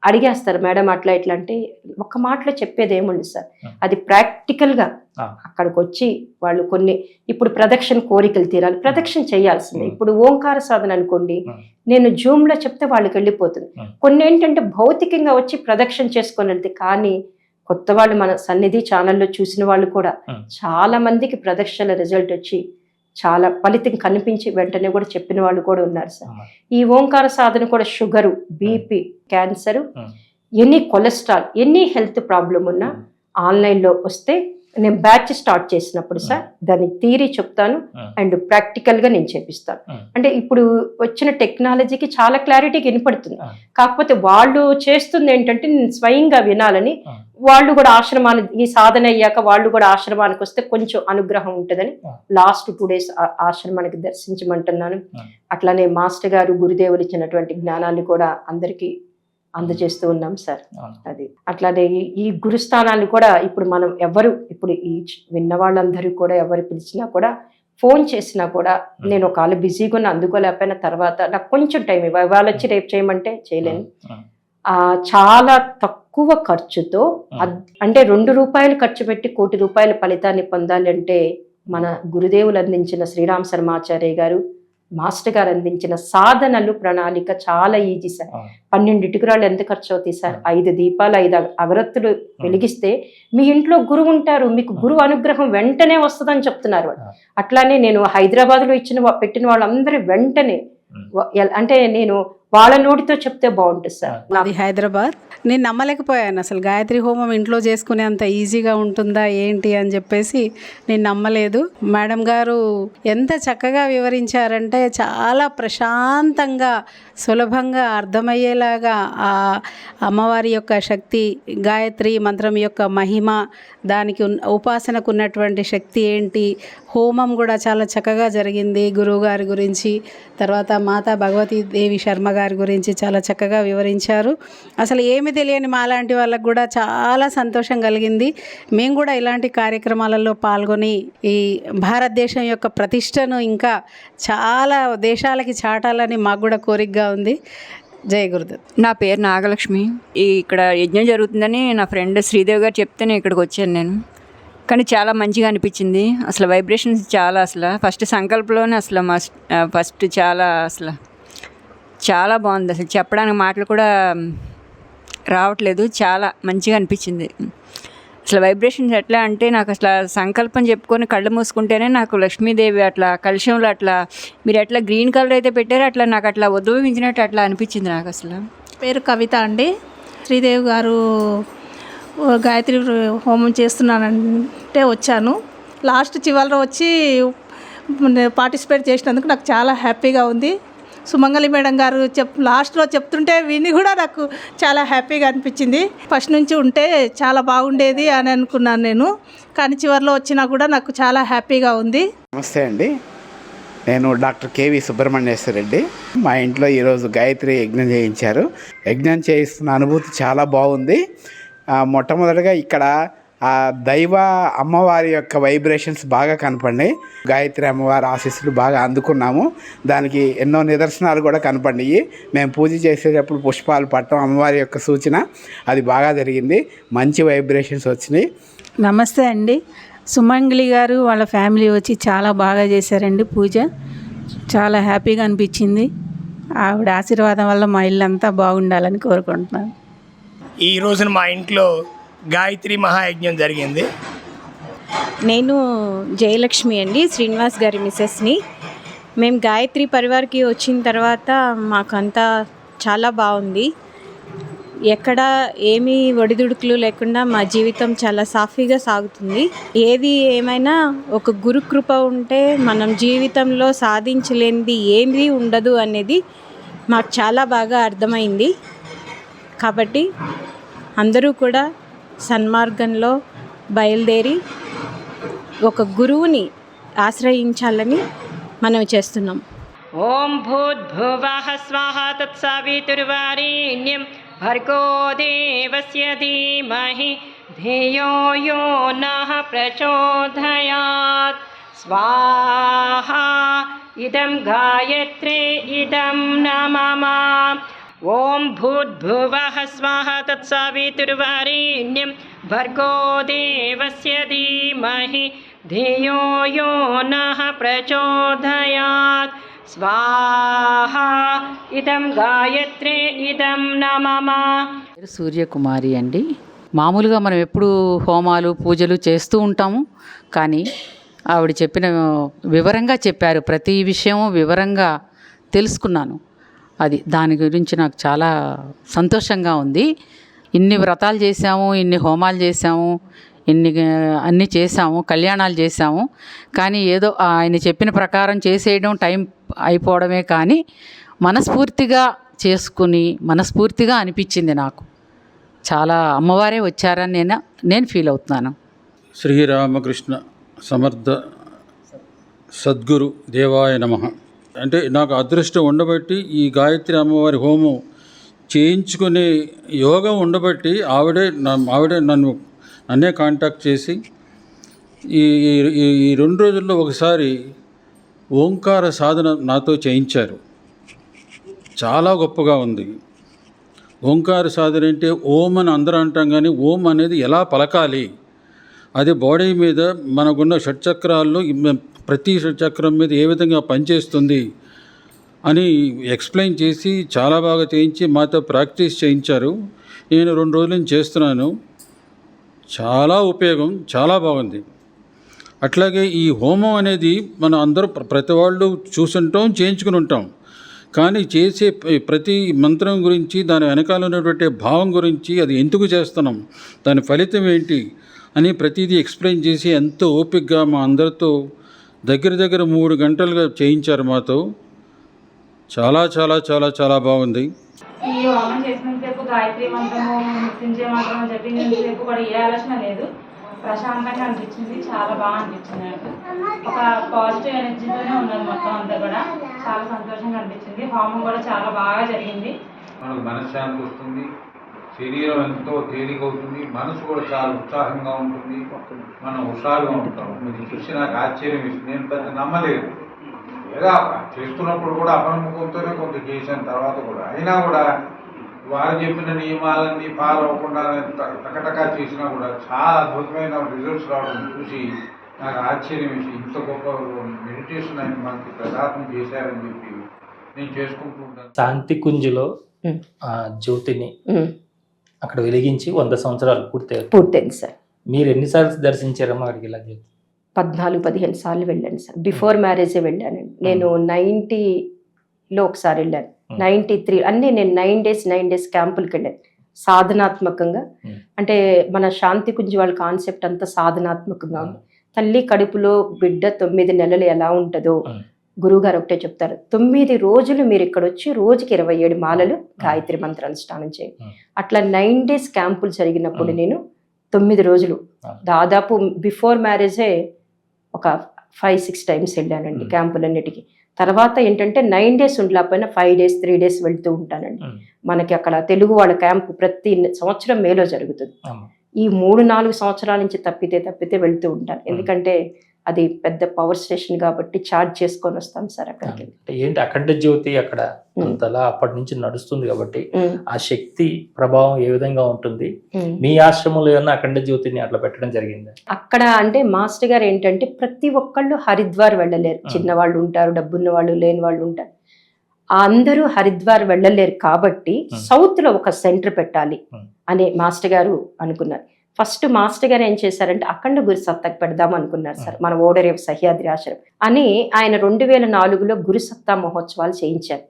అడిగేస్తారు, మేడం అట్లా ఇట్లా అంటే ఒక్క మాటలో చెప్పేది ఏముంది సార్. అది ప్రాక్టికల్గా అక్కడికి వచ్చి వాళ్ళు కొన్ని, ఇప్పుడు ప్రదక్షిణ కోరికలు తీరాలి, ప్రదక్షిణ చేయాల్సిందే. ఇప్పుడు ఓంకార సాధన అనుకోండి, నేను జూమ్లో చెప్తే వాళ్ళకి వెళ్ళిపోతుంది. కొన్ని ఏంటంటే భౌతికంగా వచ్చి ప్రదక్షిణ చేసుకొని వెళ్తే, కానీ కొత్త వాళ్ళు మన సన్నిధి ఛానల్లో చూసిన వాళ్ళు కూడా చాలా మందికి ప్రదక్షిణ రిజల్ట్ వచ్చి చాలా ఫలితం కనిపించి వెంటనే కూడా చెప్పిన వాళ్ళు కూడా ఉన్నారు సార్. ఈ ఓంకార సాధన కూడా sugar, BP, cancer, any cholesterol, any health problem ఉన్నా ఆన్లైన్లో వస్తే నేను బ్యాచ్ స్టార్ట్ చేసినప్పుడు సార్ దాని థియరీ చెప్తాను అండ్ ప్రాక్టికల్గా నేను చేపిస్తాను. అంటే ఇప్పుడు వచ్చిన టెక్నాలజీకి చాలా క్లారిటీగా వినపడుతుంది. కాకపోతే వాళ్ళు చేస్తుంది ఏంటంటే నేను స్వయంగా వినాలని, వాళ్ళు కూడా ఆశ్రమాన్ని ఈ సాధన అయ్యాక వాళ్ళు కూడా ఆశ్రమానికి వస్తే కొంచెం అనుగ్రహం ఉంటుందని లాస్ట్ 2 days ఆశ్రమానికి దర్శించమంటున్నాను. అట్లానే మాస్టర్ గారు గురుదేవులు ఇచ్చినటువంటి జ్ఞానాన్ని కూడా అందరికీ అందజేస్తూ ఉన్నాం సార్. అది అట్లానే ఈ గురుస్థానాన్ని కూడా ఇప్పుడు మనం ఎవరు, ఇప్పుడు ఈ విన్న వాళ్ళందరూ కూడా ఎవరు పిలిచినా కూడా, ఫోన్ చేసినా కూడా, నేను ఒకవేళ బిజీగా ఉన్న అందుకోలేకపోయినా తర్వాత నాకు కొంచెం టైం ఇవాళ వచ్చి రేపు చేయమంటే చేయలేను. చాలా తక్కువ ఖర్చుతో, అంటే 2 రూపాయలు ఖర్చు పెట్టి 1 కోటి రూపాయల ఫలితాన్ని పొందాలి అంటే మన గురుదేవులు అందించిన శ్రీరామ్ శర్మాచార్య గారు, మాస్టర్ గారు అందించిన సాధనలు ప్రణాళిక చాలా ఈజీ సార్. 12 ఇటుకురాళ్ళు ఎంత ఖర్చు అవుతాయి సార్? 5 దీపాలు 5 అగరత్తులు వెలిగిస్తే మీ ఇంట్లో గురువు ఉంటారు, మీకు గురువు అనుగ్రహం వెంటనే వస్తుందని చెప్తున్నారు. అట్లానే నేను హైదరాబాద్లో పెట్టిన వాళ్ళందరూ వెంటనే, అంటే నేను వాళ్ళ నోటితో చెప్తే బాగుంటుంది సార్.
అది హైదరాబాద్. నేను నమ్మలేకపోయాను అసలు గాయత్రి హోమం ఇంట్లో చేసుకునే అంత ఈజీగా ఉంటుందా ఏంటి అని చెప్పేసి నేను నమ్మలేదు. మేడం గారు ఎంత చక్కగా వివరించారంటే చాలా ప్రశాంతంగా సులభంగా అర్థమయ్యేలాగా ఆ అమ్మవారి యొక్క శక్తి, గాయత్రి మంత్రం యొక్క మహిమ, దానికి ఉపాసనకు ఉన్నటువంటి శక్తి ఏంటి, హోమం కూడా చాలా చక్కగా జరిగింది. గురువు గారి గురించి, తర్వాత మాతా భగవతీ దేవి శర్మ గారి గురించి చాలా చక్కగా వివరించారు. అసలు ఏమి తెలియని మాలాంటి వాళ్ళకు కూడా చాలా సంతోషం కలిగింది. మేము కూడా ఇలాంటి కార్యక్రమాలలో పాల్గొని ఈ భారతదేశం యొక్క ప్రతిష్టను ఇంకా చాలా దేశాలకి చాటాలని మాకు కూడా కోరికగా ఉంది. జై గురుదేవ్.
నా పేరు నాగలక్ష్మి. ఇక్కడ యజ్ఞం జరుగుతుందని నా ఫ్రెండ్ శ్రీదేవి గారు చెప్తేనే ఇక్కడికి వచ్చాను నేను. కానీ చాలా మంచిగా అనిపించింది. అసలు వైబ్రేషన్స్ చాలా, అసలు ఫస్ట్ సంకల్పంలోనే అసలు ఫస్ట్ చాలా బాగుంది. అసలు చెప్పడానికి మాటలు కూడా రావట్లేదు. చాలా మంచిగా అనిపించింది. అసలు వైబ్రేషన్స్ ఎట్లా అంటే నాకు అసలు సంకల్పం చెప్పుకొని కళ్ళు మూసుకుంటేనే నాకు లక్ష్మీదేవి అట్లా కలుషంలో అట్లా మీరు ఎట్లా గ్రీన్ కలర్ అయితే పెట్టారో అట్లా నాకు అట్లా ఉద్భవించినట్టు అట్లా అనిపించింది నాకు. అసలు
పేరు కవిత అండి. శ్రీదేవి గారు గాయత్రి హోమం చేస్తున్నానంటే వచ్చాను. లాస్ట్ చివరిలో వచ్చి పార్టిసిపేట్ చేసినందుకు నాకు చాలా హ్యాపీగా ఉంది. సుమంగళి మేడం గారు లాస్ట్లో చెప్తుంటే విని కూడా నాకు చాలా హ్యాపీగా అనిపించింది. ఫస్ట్ నుంచి ఉంటే చాలా బాగుండేది అని అనుకున్నాను నేను, కానీ చివరిలో వచ్చినా కూడా నాకు చాలా హ్యాపీగా ఉంది.
నమస్తే అండి, నేను డాక్టర్ కేవి సుబ్రహ్మణ్యేశ్వర రెడ్డి. మా ఇంట్లో ఈరోజు గాయత్రి యజ్ఞం చేయించారు. యజ్ఞం చేయిస్తున్న అనుభూతి చాలా బాగుంది. మొట్టమొదటిగా ఇక్కడ ఆ దైవ అమ్మవారి యొక్క వైబ్రేషన్స్ బాగా కనపడినాయి. గాయత్రి అమ్మవారి ఆశీస్సులు బాగా అందుకున్నాము. దానికి ఎన్నో నిదర్శనాలు కూడా కనపడినాయి. మేము పూజ చేసేటప్పుడు పుష్పాలు పట్టడం అమ్మవారి యొక్క సూచన, అది బాగా జరిగింది. మంచి వైబ్రేషన్స్ వచ్చినాయి.
నమస్తే అండి. సుమంగళి గారు వాళ్ళ ఫ్యామిలీ వచ్చి చాలా బాగా చేశారండి పూజ. చాలా హ్యాపీగా అనిపించింది. ఆవిడ ఆశీర్వాదం వల్ల మా ఇల్లు అంతా బాగుండాలని కోరుకుంటున్నాను.
ఈ రోజున మా ఇంట్లో గాయత్రి మహాయజ్ఞం జరిగింది.
నేను జయలక్ష్మి అండి, శ్రీనివాస్ గారి మిసెస్ని. మేము గాయత్రి పరివార్కి వచ్చిన తర్వాత మాకంతా చాలా బాగుంది. ఎక్కడ ఏమీ ఒడిదుడుకులు లేకుండా మా జీవితం చాలా సాఫీగా సాగుతుంది. ఏది ఏమైనా ఒక గురు కృప ఉంటే మనం జీవితంలో సాధించలేనిది ఏమీ ఉండదు అనేది మాకు చాలా బాగా అర్థమైంది. కాబట్టి అందరూ కూడా సన్మార్గంలో బయలుదేరి ఒక గురువుని ఆశ్రయించాలని మనం చేస్తున్నాం.
ఓం భూద్భువః స్వాహ తత్సవితుర్వరేణ్యం భర్గో దేవస్య ధీమహి ధియో యో నః ప్రచోదయాత్. స్వాహా ఇదం గాయత్రీ ఇదం నమః. ఓం భూద్భువః స్వాహ తత్సవితుర్వరేణ్యం భర్గో దేవస్య ధీమహి ధియో యో నః ప్రచోదయాత్. స్వాహా ఇదం గాయత్రీ ఇదం నమః.
సూర్యకుమారి అండి. మామూలుగా మనం ఎప్పుడు హోమాలు పూజలు చేస్తూ ఉంటాము, కానీ ఆవిడ చెప్పిన వివరంగా చెప్పారు. ప్రతి విషయం వివరంగా తెలుసుకున్నాను. దాని గురించి నాకు చాలా సంతోషంగా ఉంది. ఇన్ని వ్రతాలు చేశాము, ఇన్ని హోమాలు చేశాము, అన్నీ చేశాము, కళ్యాణాలు చేశాము, కానీ ఏదో ఆయన చెప్పిన ప్రకారం చేసేయడం టైం అయిపోవడమే, కానీ మనస్ఫూర్తిగా చేసుకుని మనస్ఫూర్తిగా అనిపించింది నాకు. చాలా అమ్మవారే వచ్చారని నేను ఫీల్ అవుతున్నాను.
శ్రీరామకృష్ణ సమర్థ సద్గురు దేవాయ నమః. అంటే నాకు అదృష్టం ఉండబట్టి ఈ గాయత్రి అమ్మవారి హోమం చేయించుకునే యోగం ఉండబట్టి ఆవిడే నన్నే కాంటాక్ట్ చేసి ఈ 2 రోజుల్లో ఒకసారి ఓంకార సాధన నాతో చేయించారు. చాలా గొప్పగా ఉంది. ఓంకార సాధన అంటే ఓం అని అందరూ అంటాం, కానీ ఓం అనేది ఎలా పలకాలి, అది బాడీ మీద మనకున్న షట్చక్రాల్లో ప్రతి షట్చక్రం మీద ఏ విధంగా పనిచేస్తుంది అని ఎక్స్ప్లెయిన్ చేసి చాలా బాగా చేయించి మాతో ప్రాక్టీస్ చేయించారు. నేను 2 రోజుల నుంచి చేస్తున్నాను. చాలా ఉపయోగం, చాలా బాగుంది. అట్లాగే ఈ హోమం అనేది మనం అందరూ ప్రతి వాళ్ళు చూసుంటాం, చేయించుకుని ఉంటాం, కానీ చేసే ప్రతి మంత్రం గురించి, దాని వెనకాల ఉన్నటువంటి భావం గురించి, అది ఎందుకు చేస్తున్నాం, దాని ఫలితం ఏంటి అని ప్రతిదీ ఎక్స్ప్లెయిన్ చేసి ఎంతో ఓపికగా మా అందరితో దగ్గర 3 గంటలుగా చేయించారు మాతో. చాలా చాలా చాలా చాలా బాగుంది.
ఈ హోమం చేసినంతసేపు గాయత్రి మంత్రము, మృత్యుంజయ మంత్రము జపించినంతసేపు కూడా ఏ ఆలోచన లేదు. ప్రశాంతంగా అనిపించింది, చాలా బాగా అనిపించింది. నాకు ఒక పాజిటివ్ ఎనర్జీతోనే ఉన్నది మొత్తం అంతా కూడా. చాలా సంతోషంగా అనిపించింది. హోమం కూడా చాలా బాగా జరిగింది.
మనకు మనశ్శాంతి వస్తుంది, శరీరం ఎంతో తేలికవుతుంది, మనసు కూడా చాలా ఉత్సాహంగా ఉంటుంది, మనం హుషారుగా ఉంటాం. మీరు చూసి నాకు ఆశ్చర్యం ఇస్తుంది. నేను పెద్ద నమ్మలేదు, ఏదో చేస్తున్నప్పుడు కూడా అపనమ్మకంతోనే కొంత చేసిన తర్వాత కూడా, అయినా కూడా వారు చెప్పిన నియమాలన్నీ ఫాలో అవ్వకుండా టకటకా చేసినా కూడా చాలా అద్భుతమైన రిజల్ట్స్ రావడం చూసి నాకు ఆశ్చర్యం వేసి, ఇంత గొప్ప మెడిటేషన్ ఆయన మనకి ప్రదానం చేశారని చెప్పి నేను చేసుకుంటూ ఉంటాను.
శాంతి కుంజులో ఆ జ్యోతిని అక్కడ వెలిగించి 100 సంవత్సరాలు పూర్తయింది
సార్.
మీరు ఎన్నిసార్లు దర్శించారమ్మా అక్కడికి? ఇలా
14-15 సార్లు వెళ్ళాను సార్. బిఫోర్ మ్యారేజే వెళ్ళానండి. నేను 90లో ఒకసారి వెళ్ళాను, 93 అన్నీ నేను 9 days క్యాంపులకి వెళ్ళాను సాధనాత్మకంగా. అంటే మన శాంతి కుంజు వాళ్ళ కాన్సెప్ట్ అంతా సాధనాత్మకంగా ఉంది. తల్లి కడుపులో బిడ్డ 9 నెలలు ఎలా ఉంటుందో గురువుగారు ఒకటే చెప్తారు. 9 రోజులు మీరు ఇక్కడ వచ్చి రోజుకి 27 మాలలు గాయత్రి మంత్రానుష్ఠానం చేయండి. అట్లా 9 days క్యాంపులు జరిగినప్పుడు నేను 9 రోజులు దాదాపు బిఫోర్ మ్యారేజే ఒక 5-6 టైమ్స్ వెళ్ళానండి క్యాంపులన్నిటికీ. తర్వాత ఏంటంటే 9 days ఉండలేకపోయినా 5 days 3 days వెళ్తూ ఉంటానండి. మనకి అక్కడ తెలుగు వాళ్ళ క్యాంపు ప్రతి సంవత్సరం మేలో జరుగుతుంది. ఈ 3-4 సంవత్సరాల నుంచి తప్పితే వెళ్తూ ఉంటాను. ఎందుకంటే అది పెద్ద పవర్ స్టేషన్ కాబట్టి ఛార్జ్ చేసుకొని వస్తాం సార్ అక్కడికి.
ఏంటి అఖండ జ్యోతి అక్కడ అంతలా అప్పటి నుంచి నడుస్తుంది కాబట్టి ఆ శక్తి ప్రభావం ఏ విధంగా ఉంటుంది? మీ ఆశ్రమంలో ఏమన్నా అఖండ జ్యోతిని అట్లా పెట్టడం జరిగింది?
అక్కడ అంటే మాస్టర్ గారు ఏంటంటే ప్రతి ఒక్కళ్ళు హరిద్వార్ వెళ్ళలేరు. చిన్నవాళ్ళు ఉంటారు, డబ్బున్న వాళ్ళు, లేని వాళ్ళు ఉంటారు. అందరూ హరిద్వార్ వెళ్ళలేరు కాబట్టి సౌత్ లో ఒక సెంటర్ పెట్టాలి అని మాస్టర్ గారు అనుకున్నారు. ఫస్ట్ మాస్టర్ గారు ఏం చేశారంటే అఖండ గురు సత్తాకి పెడదాం అనుకున్నారు సార్, మన ఓడరేవు సహ్యాద్రి ఆశ్రమం అని. ఆయన 2004లో గురు సత్తా మహోత్సవాలు చేయించారు.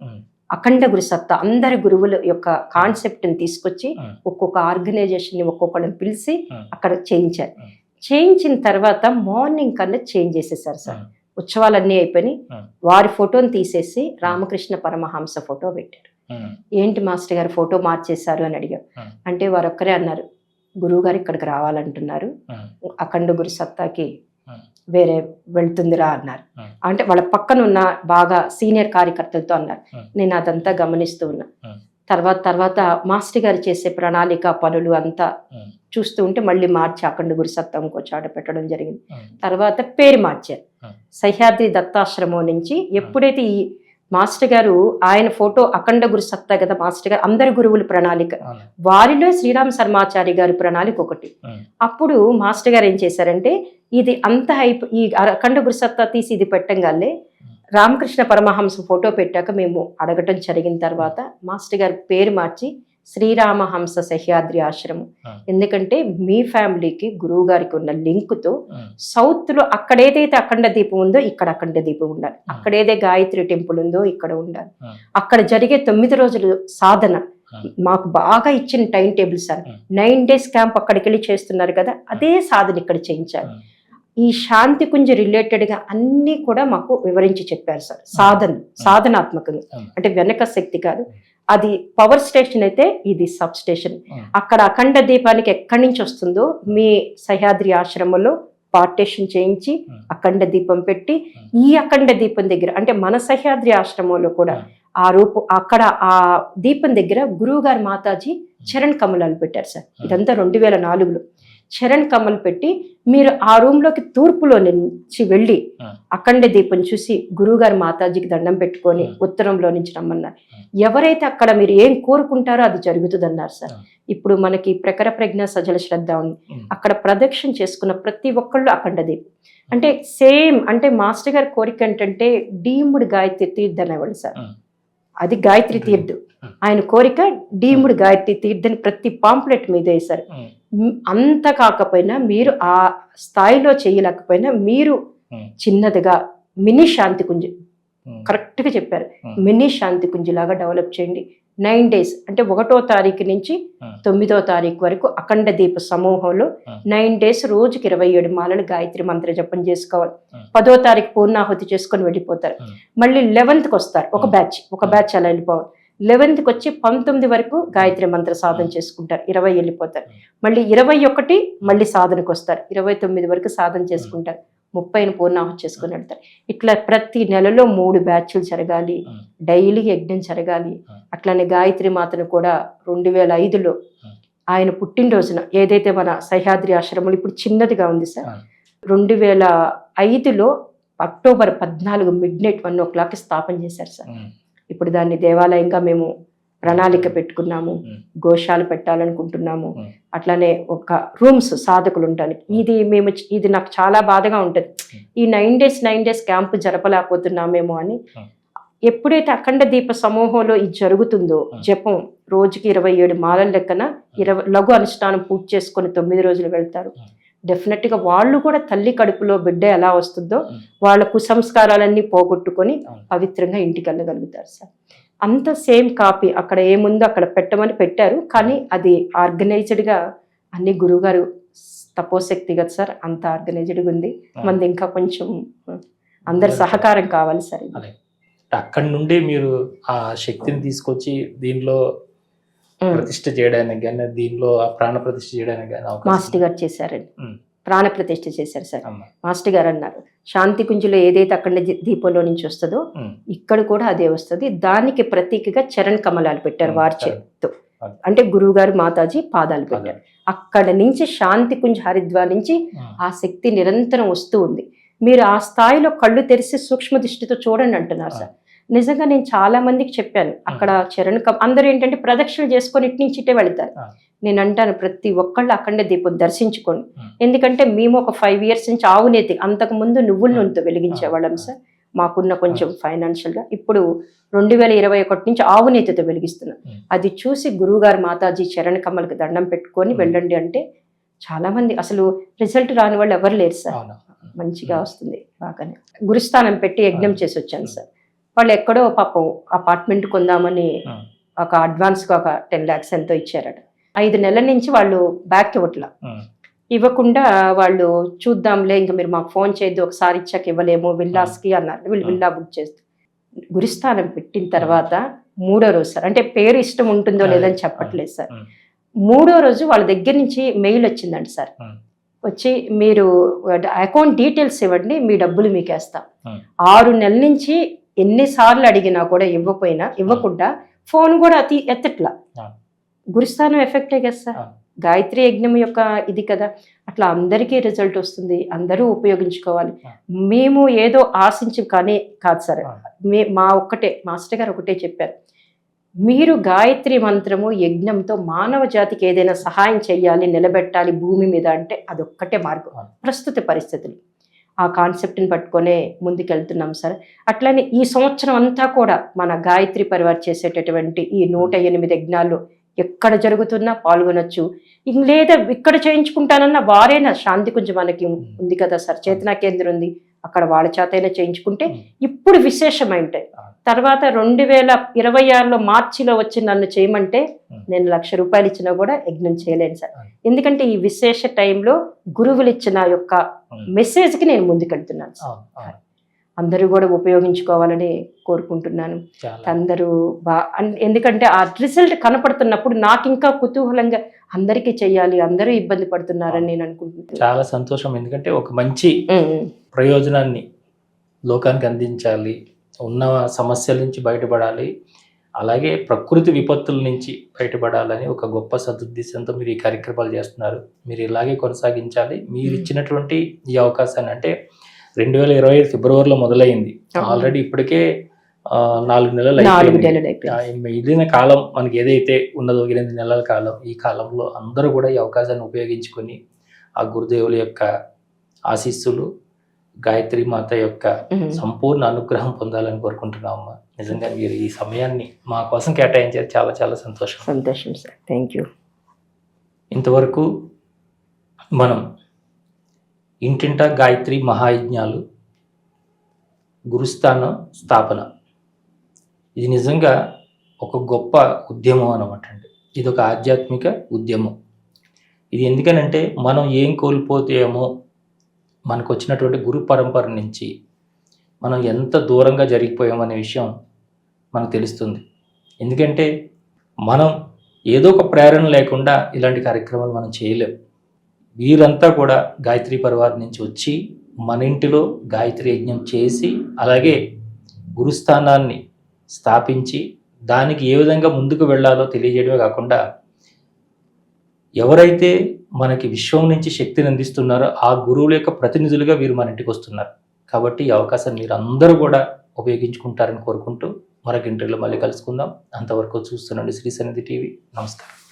అఖండ గురు సత్తా అందరి గురువుల యొక్క కాన్సెప్ట్ ని తీసుకొచ్చి ఒక్కొక్క ఆర్గనైజేషన్ ని ఒక్కొక్కరిని పిలిచి అక్కడ చేయించారు. చేయించిన తర్వాత మార్నింగ్ కన్నా చేంజ్ చేసేసారు సార్. ఉత్సవాలన్నీ అయిపోయి వారి ఫోటోని తీసేసి రామకృష్ణ పరమహంస ఫోటో పెట్టారు. ఏంటి మాస్టర్ గారు ఫోటో మార్చేశారు అని అడిగారు. అంటే వారు ఒక్కరే అన్నారు, గురువు గారు ఇక్కడికి రావాలంటున్నారు, అఖండ గురు సత్తాకి వేరే వెళ్తుందిరా అన్నారు. అంటే వాళ్ళ పక్కన ఉన్న బాగా సీనియర్ కార్యకర్తలతో అన్నారు. నేను అదంతా గమనిస్తూ ఉన్నా. తర్వాత మాస్టర్ గారు చేసే ప్రణాళిక పనులు అంతా చూస్తూ ఉంటే మళ్ళీ మార్చి అఖండ గురు సత్తా ఇంకో చాట పెట్టడం జరిగింది. తర్వాత పేరు మార్చారు. సహ్యాద్రి దత్తాశ్రమం నుంచి ఎప్పుడైతే ఈ మాస్టర్ గారు ఆయన ఫోటో అఖండ గురు సత్తా కదా మాస్టర్ గారు అందరి గురువుల ప్రణాళిక, వారిలో శ్రీరామ్ శర్మాచారి గారి ప్రణాళిక ఒకటి. అప్పుడు మాస్టర్ గారు ఏం చేశారంటే ఇది అంత ఈ అఖండ గురు సత్తా తీసి ఇది పెట్టంగానే రామకృష్ణ పరమహంస ఫోటో పెట్టాక మేము అడగటం జరిగిన తర్వాత మాస్టర్ గారి పేరు మార్చి శ్రీరామహంస సహ్యాద్రి ఆశ్రమం. ఎందుకంటే మీ ఫ్యామిలీకి గురువు గారికి ఉన్న లింకుతో సౌత్ లో అక్కడ ఏదైతే అఖండ దీపం ఉందో ఇక్కడ అఖండ దీపం ఉండాలి, అక్కడ ఏదైతే గాయత్రి టెంపుల్ ఉందో ఇక్కడ ఉండాలి. అక్కడ జరిగే 9 రోజులు సాధన మాకు బాగా ఇచ్చిన time table sir. 9 days camp అక్కడికి వెళ్ళి చేస్తున్నారు కదా, అదే సాధన ఇక్కడ చేయించాలి. ఈ శాంతి కుంజ రిలేటెడ్ గా అన్ని కూడా మాకు వివరించి చెప్పారు సార్. సాధనాత్మకంగా అంటే వెనక శక్తి కాదు, అది పవర్ స్టేషన్ అయితే ఇది సబ్ స్టేషన్. అక్కడ అఖండ దీపానికి ఎక్కడి నుంచి వస్తుందో మీ సహ్యాద్రి ఆశ్రమంలో పార్టేషన్ చేయించి అఖండ దీపం పెట్టి ఈ అఖండ దీపం దగ్గర అంటే మన సహ్యాద్రి ఆశ్రమంలో కూడా ఆ అక్కడ ఆ దీపం దగ్గర గురువు గారు మాతాజీ చరణ్ కమలాలు పెట్టారు సార్. ఇదంతా 2004లో చరణ్ కమల్ పెట్టి మీరు ఆ రూమ్ లోకి తూర్పులో నుంచి వెళ్ళి అఖండ దీపం చూసి గురువుగారు మాతాజీకి దండం పెట్టుకొని ఉత్తరంలో నుంచి రమ్మన్నారు. ఎవరైతే అక్కడ మీరు ఏం కోరుకుంటారో అది జరుగుతుంది అన్నారు సార్. ఇప్పుడు మనకి ప్రఖర ప్రజ్ఞ సజల శ్రద్ధ ఉంది, అక్కడ ప్రదక్షిణ చేసుకున్న ప్రతి ఒక్కళ్ళు అఖండ దీపం అంటే సేమ్. అంటే మాస్టర్ గారి కోరిక ఏంటంటే డీమ్డ్ గాయత్రి తీర్థ అనేవాళ్ళు సార్, అది గాయత్రి తీర్థం. ఆయన కోరిక డీమ్డ్ గాయత్రి తీర్థని ప్రతి పాంప్లెట్ మీద వేశారు. అంత కాకపోయినా మీరు ఆ స్థాయిలో చేయలేకపోయినా మీరు చిన్నదిగా మినీ శాంతి కుంజ కరెక్ట్ గా చెప్పారు, మినీ శాంతి కుంజిలాగా డెవలప్ చేయండి. 9 days అంటే 1వ తారీఖు నుంచి 9వ తారీఖు వరకు అఖండ దీప సమూహంలో 9 days రోజుకి 27 మాలలు గాయత్రి మంత్ర జపం చేసుకోవాలి. 10వ తారీఖు పూర్ణాహుతి చేసుకొని వెళ్ళిపోతారు. మళ్ళీ 11th వస్తారు, ఒక బ్యాచ్ అలా వెళ్ళిపోవాలి. 11th వచ్చి 19 వరకు గాయత్రి మంత్ర సాధన చేసుకుంటారు, 20 వెళ్ళిపోతారు. మళ్ళీ 21 మళ్ళీ సాధనకు వస్తారు, 29 వరకు సాధన చేసుకుంటారు, 30 పూర్ణాహుతి చేసుకుని వెళ్తారు. ఇట్లా ప్రతి నెలలో 3 బ్యాచ్లు జరగాలి, డైలీ యజ్ఞం జరగాలి. అట్లానే గాయత్రి మాతను కూడా 2005లో ఆయన పుట్టినరోజున ఏదైతే మన సహ్యాద్రి ఆశ్రమంలో ఇప్పుడు చిన్నదిగా ఉంది సార్, 2005లో అక్టోబర్ 14 midnight 1 o'clock స్థాపన చేశారు సార్. ఇప్పుడు దాన్ని దేవాలయంగా మేము ప్రణాళిక పెట్టుకున్నాము, గోశాల పెట్టాలనుకుంటున్నాము. అట్లానే ఒక రూమ్స్ సాధకులు ఉండడానికి. ఇది నాకు చాలా బాధగా ఉంటుంది, ఈ 9 days క్యాంపు జరపలేకపోతున్నామేమో అని. ఎప్పుడైతే అఖండ దీప సమూహంలో ఇది జరుగుతుందో జపం రోజుకి 27 మాలల లెక్కన 20 లఘు అనుష్ఠానం పూర్తి చేసుకొని 9 రోజులు వెళ్తారు. డెఫినెట్ గా వాళ్ళు కూడా తల్లి కడుపులో బిడ్డ ఎలా వస్తుందో వాళ్ళ కుసంస్కారాలన్నీ పోగొట్టుకొని పవిత్రంగా ఇంటికి వెళ్ళగలుగుతారు సార్. అంత సేమ్ కాపీ అక్కడ ఏముందో అక్కడ పెట్టమని పెట్టారు, కానీ అది ఆర్గనైజ్డ్ గా అన్ని గురువుగారు తపోశక్తి కదా సార్, అంత ఆర్గనైజ్డ్గా ఉంది. మనది ఇంకా కొంచెం అందరి సహకారం కావాలి సార్.
అక్కడి నుండి మీరు ఆ శక్తిని తీసుకొచ్చి దీనిలో ప్రతిష్ఠ చేయడానికి కానీ, దీనిలో ప్రాణ ప్రతిష్ఠ చేయడానికి కానీ
మాస్టర్ గారు చేశారండి, ప్రాణ ప్రతిష్ఠ చేశారు సార్. మాస్టర్ గారు అన్నారు శాంతి కుంజులో ఏదైతే అఖండ దీపంలో నుంచి వస్తుందో ఇక్కడ కూడా అదే వస్తుంది. దానికి ప్రతీకగా చరణ్ కమలాలు పెట్టారు వారి చేతితో, అంటే గురువు గారు మాతాజీ పాదాలు పెట్టారు. అక్కడ నుంచి శాంతి కుంజ్ హరిద్వార్ నుంచి ఆ శక్తి నిరంతరం వస్తూ ఉంది. మీరు ఆ స్థాయిలో కళ్ళు తెరిచి సూక్ష్మ దృష్టితో చూడండి అంటున్నారు సార్. నిజంగా నేను చాలా మందికి చెప్పాను, అక్కడ చరణ్ అందరూ ఏంటంటే ప్రదక్షిణ చేసుకొని ఇటు నుంచి ఇటే వెళ్తారు. నేను అంటాను ప్రతి ఒక్కళ్ళు అఖండ దీపం దర్శించుకోండి. ఎందుకంటే మేము ఒక 5 years నుంచి ఆవు నేతి, అంతకు ముందు నువ్వుల నూనెతో వెలిగించేవాళ్ళం సార్. మాకున్న కొంచెం ఫైనాన్షియల్గా ఇప్పుడు 2021 నుంచి ఆవు నేతితో వెలిగిస్తున్నాం. అది చూసి గురువుగారు మాతాజీ చరణ్ కమల్కి దండం పెట్టుకొని వెళ్ళండి అంటే చాలా మంది, అసలు రిజల్ట్ రాని వాళ్ళు ఎవరు లేరు సార్. మంచిగా వస్తుంది బాగానే. గురుస్థానం పెట్టి యజ్ఞం చేసి వచ్చాను సార్. వాళ్ళు ఎక్కడో పాపం అపార్ట్మెంట్ కొందామని ఒక అడ్వాన్స్గా ఒక 10 lakhs ఎంతో ఇచ్చారట. 5 నెలల నుంచి వాళ్ళు బ్యాక్ ఇవ్వకుండా వాళ్ళు చూద్దాంలే ఇంకా మీరు మాకు ఫోన్ చేయొద్దు, ఒకసారి ఇచ్చాక ఇవ్వలేము విల్లాస్కి అన్నారు. వీళ్ళు విల్లా బుక్ చేస్తూ గురుస్థానం పెట్టిన తర్వాత 3వ రోజు సార్, అంటే పేరు ఇష్టం ఉంటుందో లేదని చెప్పట్లేదు సార్, 3వ రోజు వాళ్ళ దగ్గర నుంచి మెయిల్ వచ్చిందండి సార్. వచ్చి మీరు అకౌంట్ డీటెయిల్స్ ఇవ్వండి, మీ డబ్బులు మీకు వేస్తాం. 6 నెలల నుంచి ఎన్నిసార్లు అడిగినా కూడా ఇవ్వకుండా ఫోన్ కూడా ఎత్తట్లా. గురుస్థానం ఎఫెక్టే కదా సార్, గాయత్రి యజ్ఞం యొక్క ఇది కదా. అట్లా అందరికీ రిజల్ట్ వస్తుంది, అందరూ ఉపయోగించుకోవాలి. మేము ఏదో ఆశించి కానీ కాదు సార్. మాస్టర్ గారు ఒకటే చెప్పారు, మీరు గాయత్రి మంత్రము యజ్ఞంతో మానవ జాతికి ఏదైనా సహాయం చేయాలి, నిలబెట్టాలి భూమి మీద అంటే అదొక్కటే మార్గం. ప్రస్తుత పరిస్థితులు ఆ కాన్సెప్ట్ని పట్టుకొనే ముందుకెళ్తున్నాం సార్. అట్లనే ఈ సంవత్సరం అంతా కూడా మన గాయత్రి పరివార్ చేసేటటువంటి ఈ 108 యజ్ఞాలు ఎక్కడ జరుగుతున్నా పాల్గొనొచ్చు. లేదా ఇక్కడ చేయించుకుంటానన్న వారైనా శాంతి కొంచెం మనకి ఉంది కదా సార్, చేతనా కేంద్రం ఉంది, అక్కడ వాళ్ళ చేతైనా చేయించుకుంటే ఇప్పుడు విశేషమైంటాయి. తర్వాత 2026లో మార్చిలో వచ్చి నన్ను చేయమంటే నేను ₹1,00,000 ఇచ్చినా కూడా యజ్ఞం చేయలేను సార్. ఎందుకంటే ఈ విశేష టైంలో గురువులు ఇచ్చిన యొక్క మెసేజ్కి నేను ముందుకెళ్తున్నాను సార్. అందరూ కూడా ఉపయోగించుకోవాలని కోరుకుంటున్నాను. అందరూ ఎందుకంటే ఆ రిజల్ట్ కనపడుతున్నప్పుడు నాకు ఇంకా కుతూహలంగా అందరికీ చెయ్యాలి, అందరూ ఇబ్బంది పడుతున్నారని నేను అనుకుంటున్నాను.
చాలా సంతోషం, ఎందుకంటే ఒక మంచి ప్రయోజనాన్ని లోకానికి అందించాలి, ఉన్న సమస్యల నుంచి బయటపడాలి, అలాగే ప్రకృతి విపత్తుల నుంచి బయటపడాలని ఒక గొప్ప సదుద్దేశంతో మీరు ఈ కార్యక్రమాలు చేస్తున్నారు. మీరు ఇలాగే కొనసాగించాలి. మీరు ఇచ్చినటువంటి ఈ అవకాశాన్ని, అంటే 2025 ఫిబ్రవరిలో మొదలైంది, ఆల్రెడీ ఇప్పటికే 4 నెలలు అయిపోయింది. మిగిలిన కాలం మనకి ఏదైతే ఉన్నదో 8 నెలల కాలం, ఈ కాలంలో అందరూ కూడా ఈ అవకాశాన్ని ఉపయోగించుకొని ఆ గురుదేవుల యొక్క ఆశీస్సులు, గాయత్రి మాత యొక్క సంపూర్ణ అనుగ్రహం పొందాలని కోరుకుంటున్నామమ్మా. నిజంగా మీరు ఈ సమయాన్ని మా కోసం కేటాయించారు, చాలా చాలా సంతోషం.
సంతోషం సార్, థ్యాంక్ యూ.
ఇంతవరకు మనం ఇంటింటా గాయత్రి మహాయజ్ఞాలు, గురుస్థాన స్థాపన, ఇది నిజంగా ఒక గొప్ప ఉద్యమం అన్నమాట అండి. ఇది ఒక ఆధ్యాత్మిక ఉద్యమం. ఇది ఎందుకనంటే మనం ఏం కోల్పోతేమో మనకు వచ్చినటువంటి గురు పరంపర నుంచి మనం ఎంత దూరంగా జరిగిపోయామనే విషయం మనకు తెలుస్తుంది. ఎందుకంటే మనం ఏదో ఒక ప్రేరణ లేకుండా ఇలాంటి కార్యక్రమాలు మనం చేయలేం. వీరంతా కూడా గాయత్రి పరివార్ నుంచి వచ్చి మన ఇంటిలో గాయత్రి యజ్ఞం చేసి, అలాగే గురుస్థానాన్ని స్థాపించి దానికి ఏ విధంగా ముందుకు వెళ్ళాలో తెలియజేయడమే కాకుండా, ఎవరైతే మనకి విశ్వం నుంచి శక్తిని అందిస్తున్నారో ఆ గురువుల యొక్క ప్రతినిధులుగా వీరు మన ఇంటికి వస్తున్నారు. కాబట్టి ఈ అవకాశాన్ని మీరు అందరూ కూడా ఉపయోగించుకుంటారని కోరుకుంటూ మరొక ఇంటర్వ్యూలో మళ్ళీ కలుసుకుందాం. అంతవరకు చూస్తుండండి శ్రీ సన్నిధి టీవీ. నమస్కారం.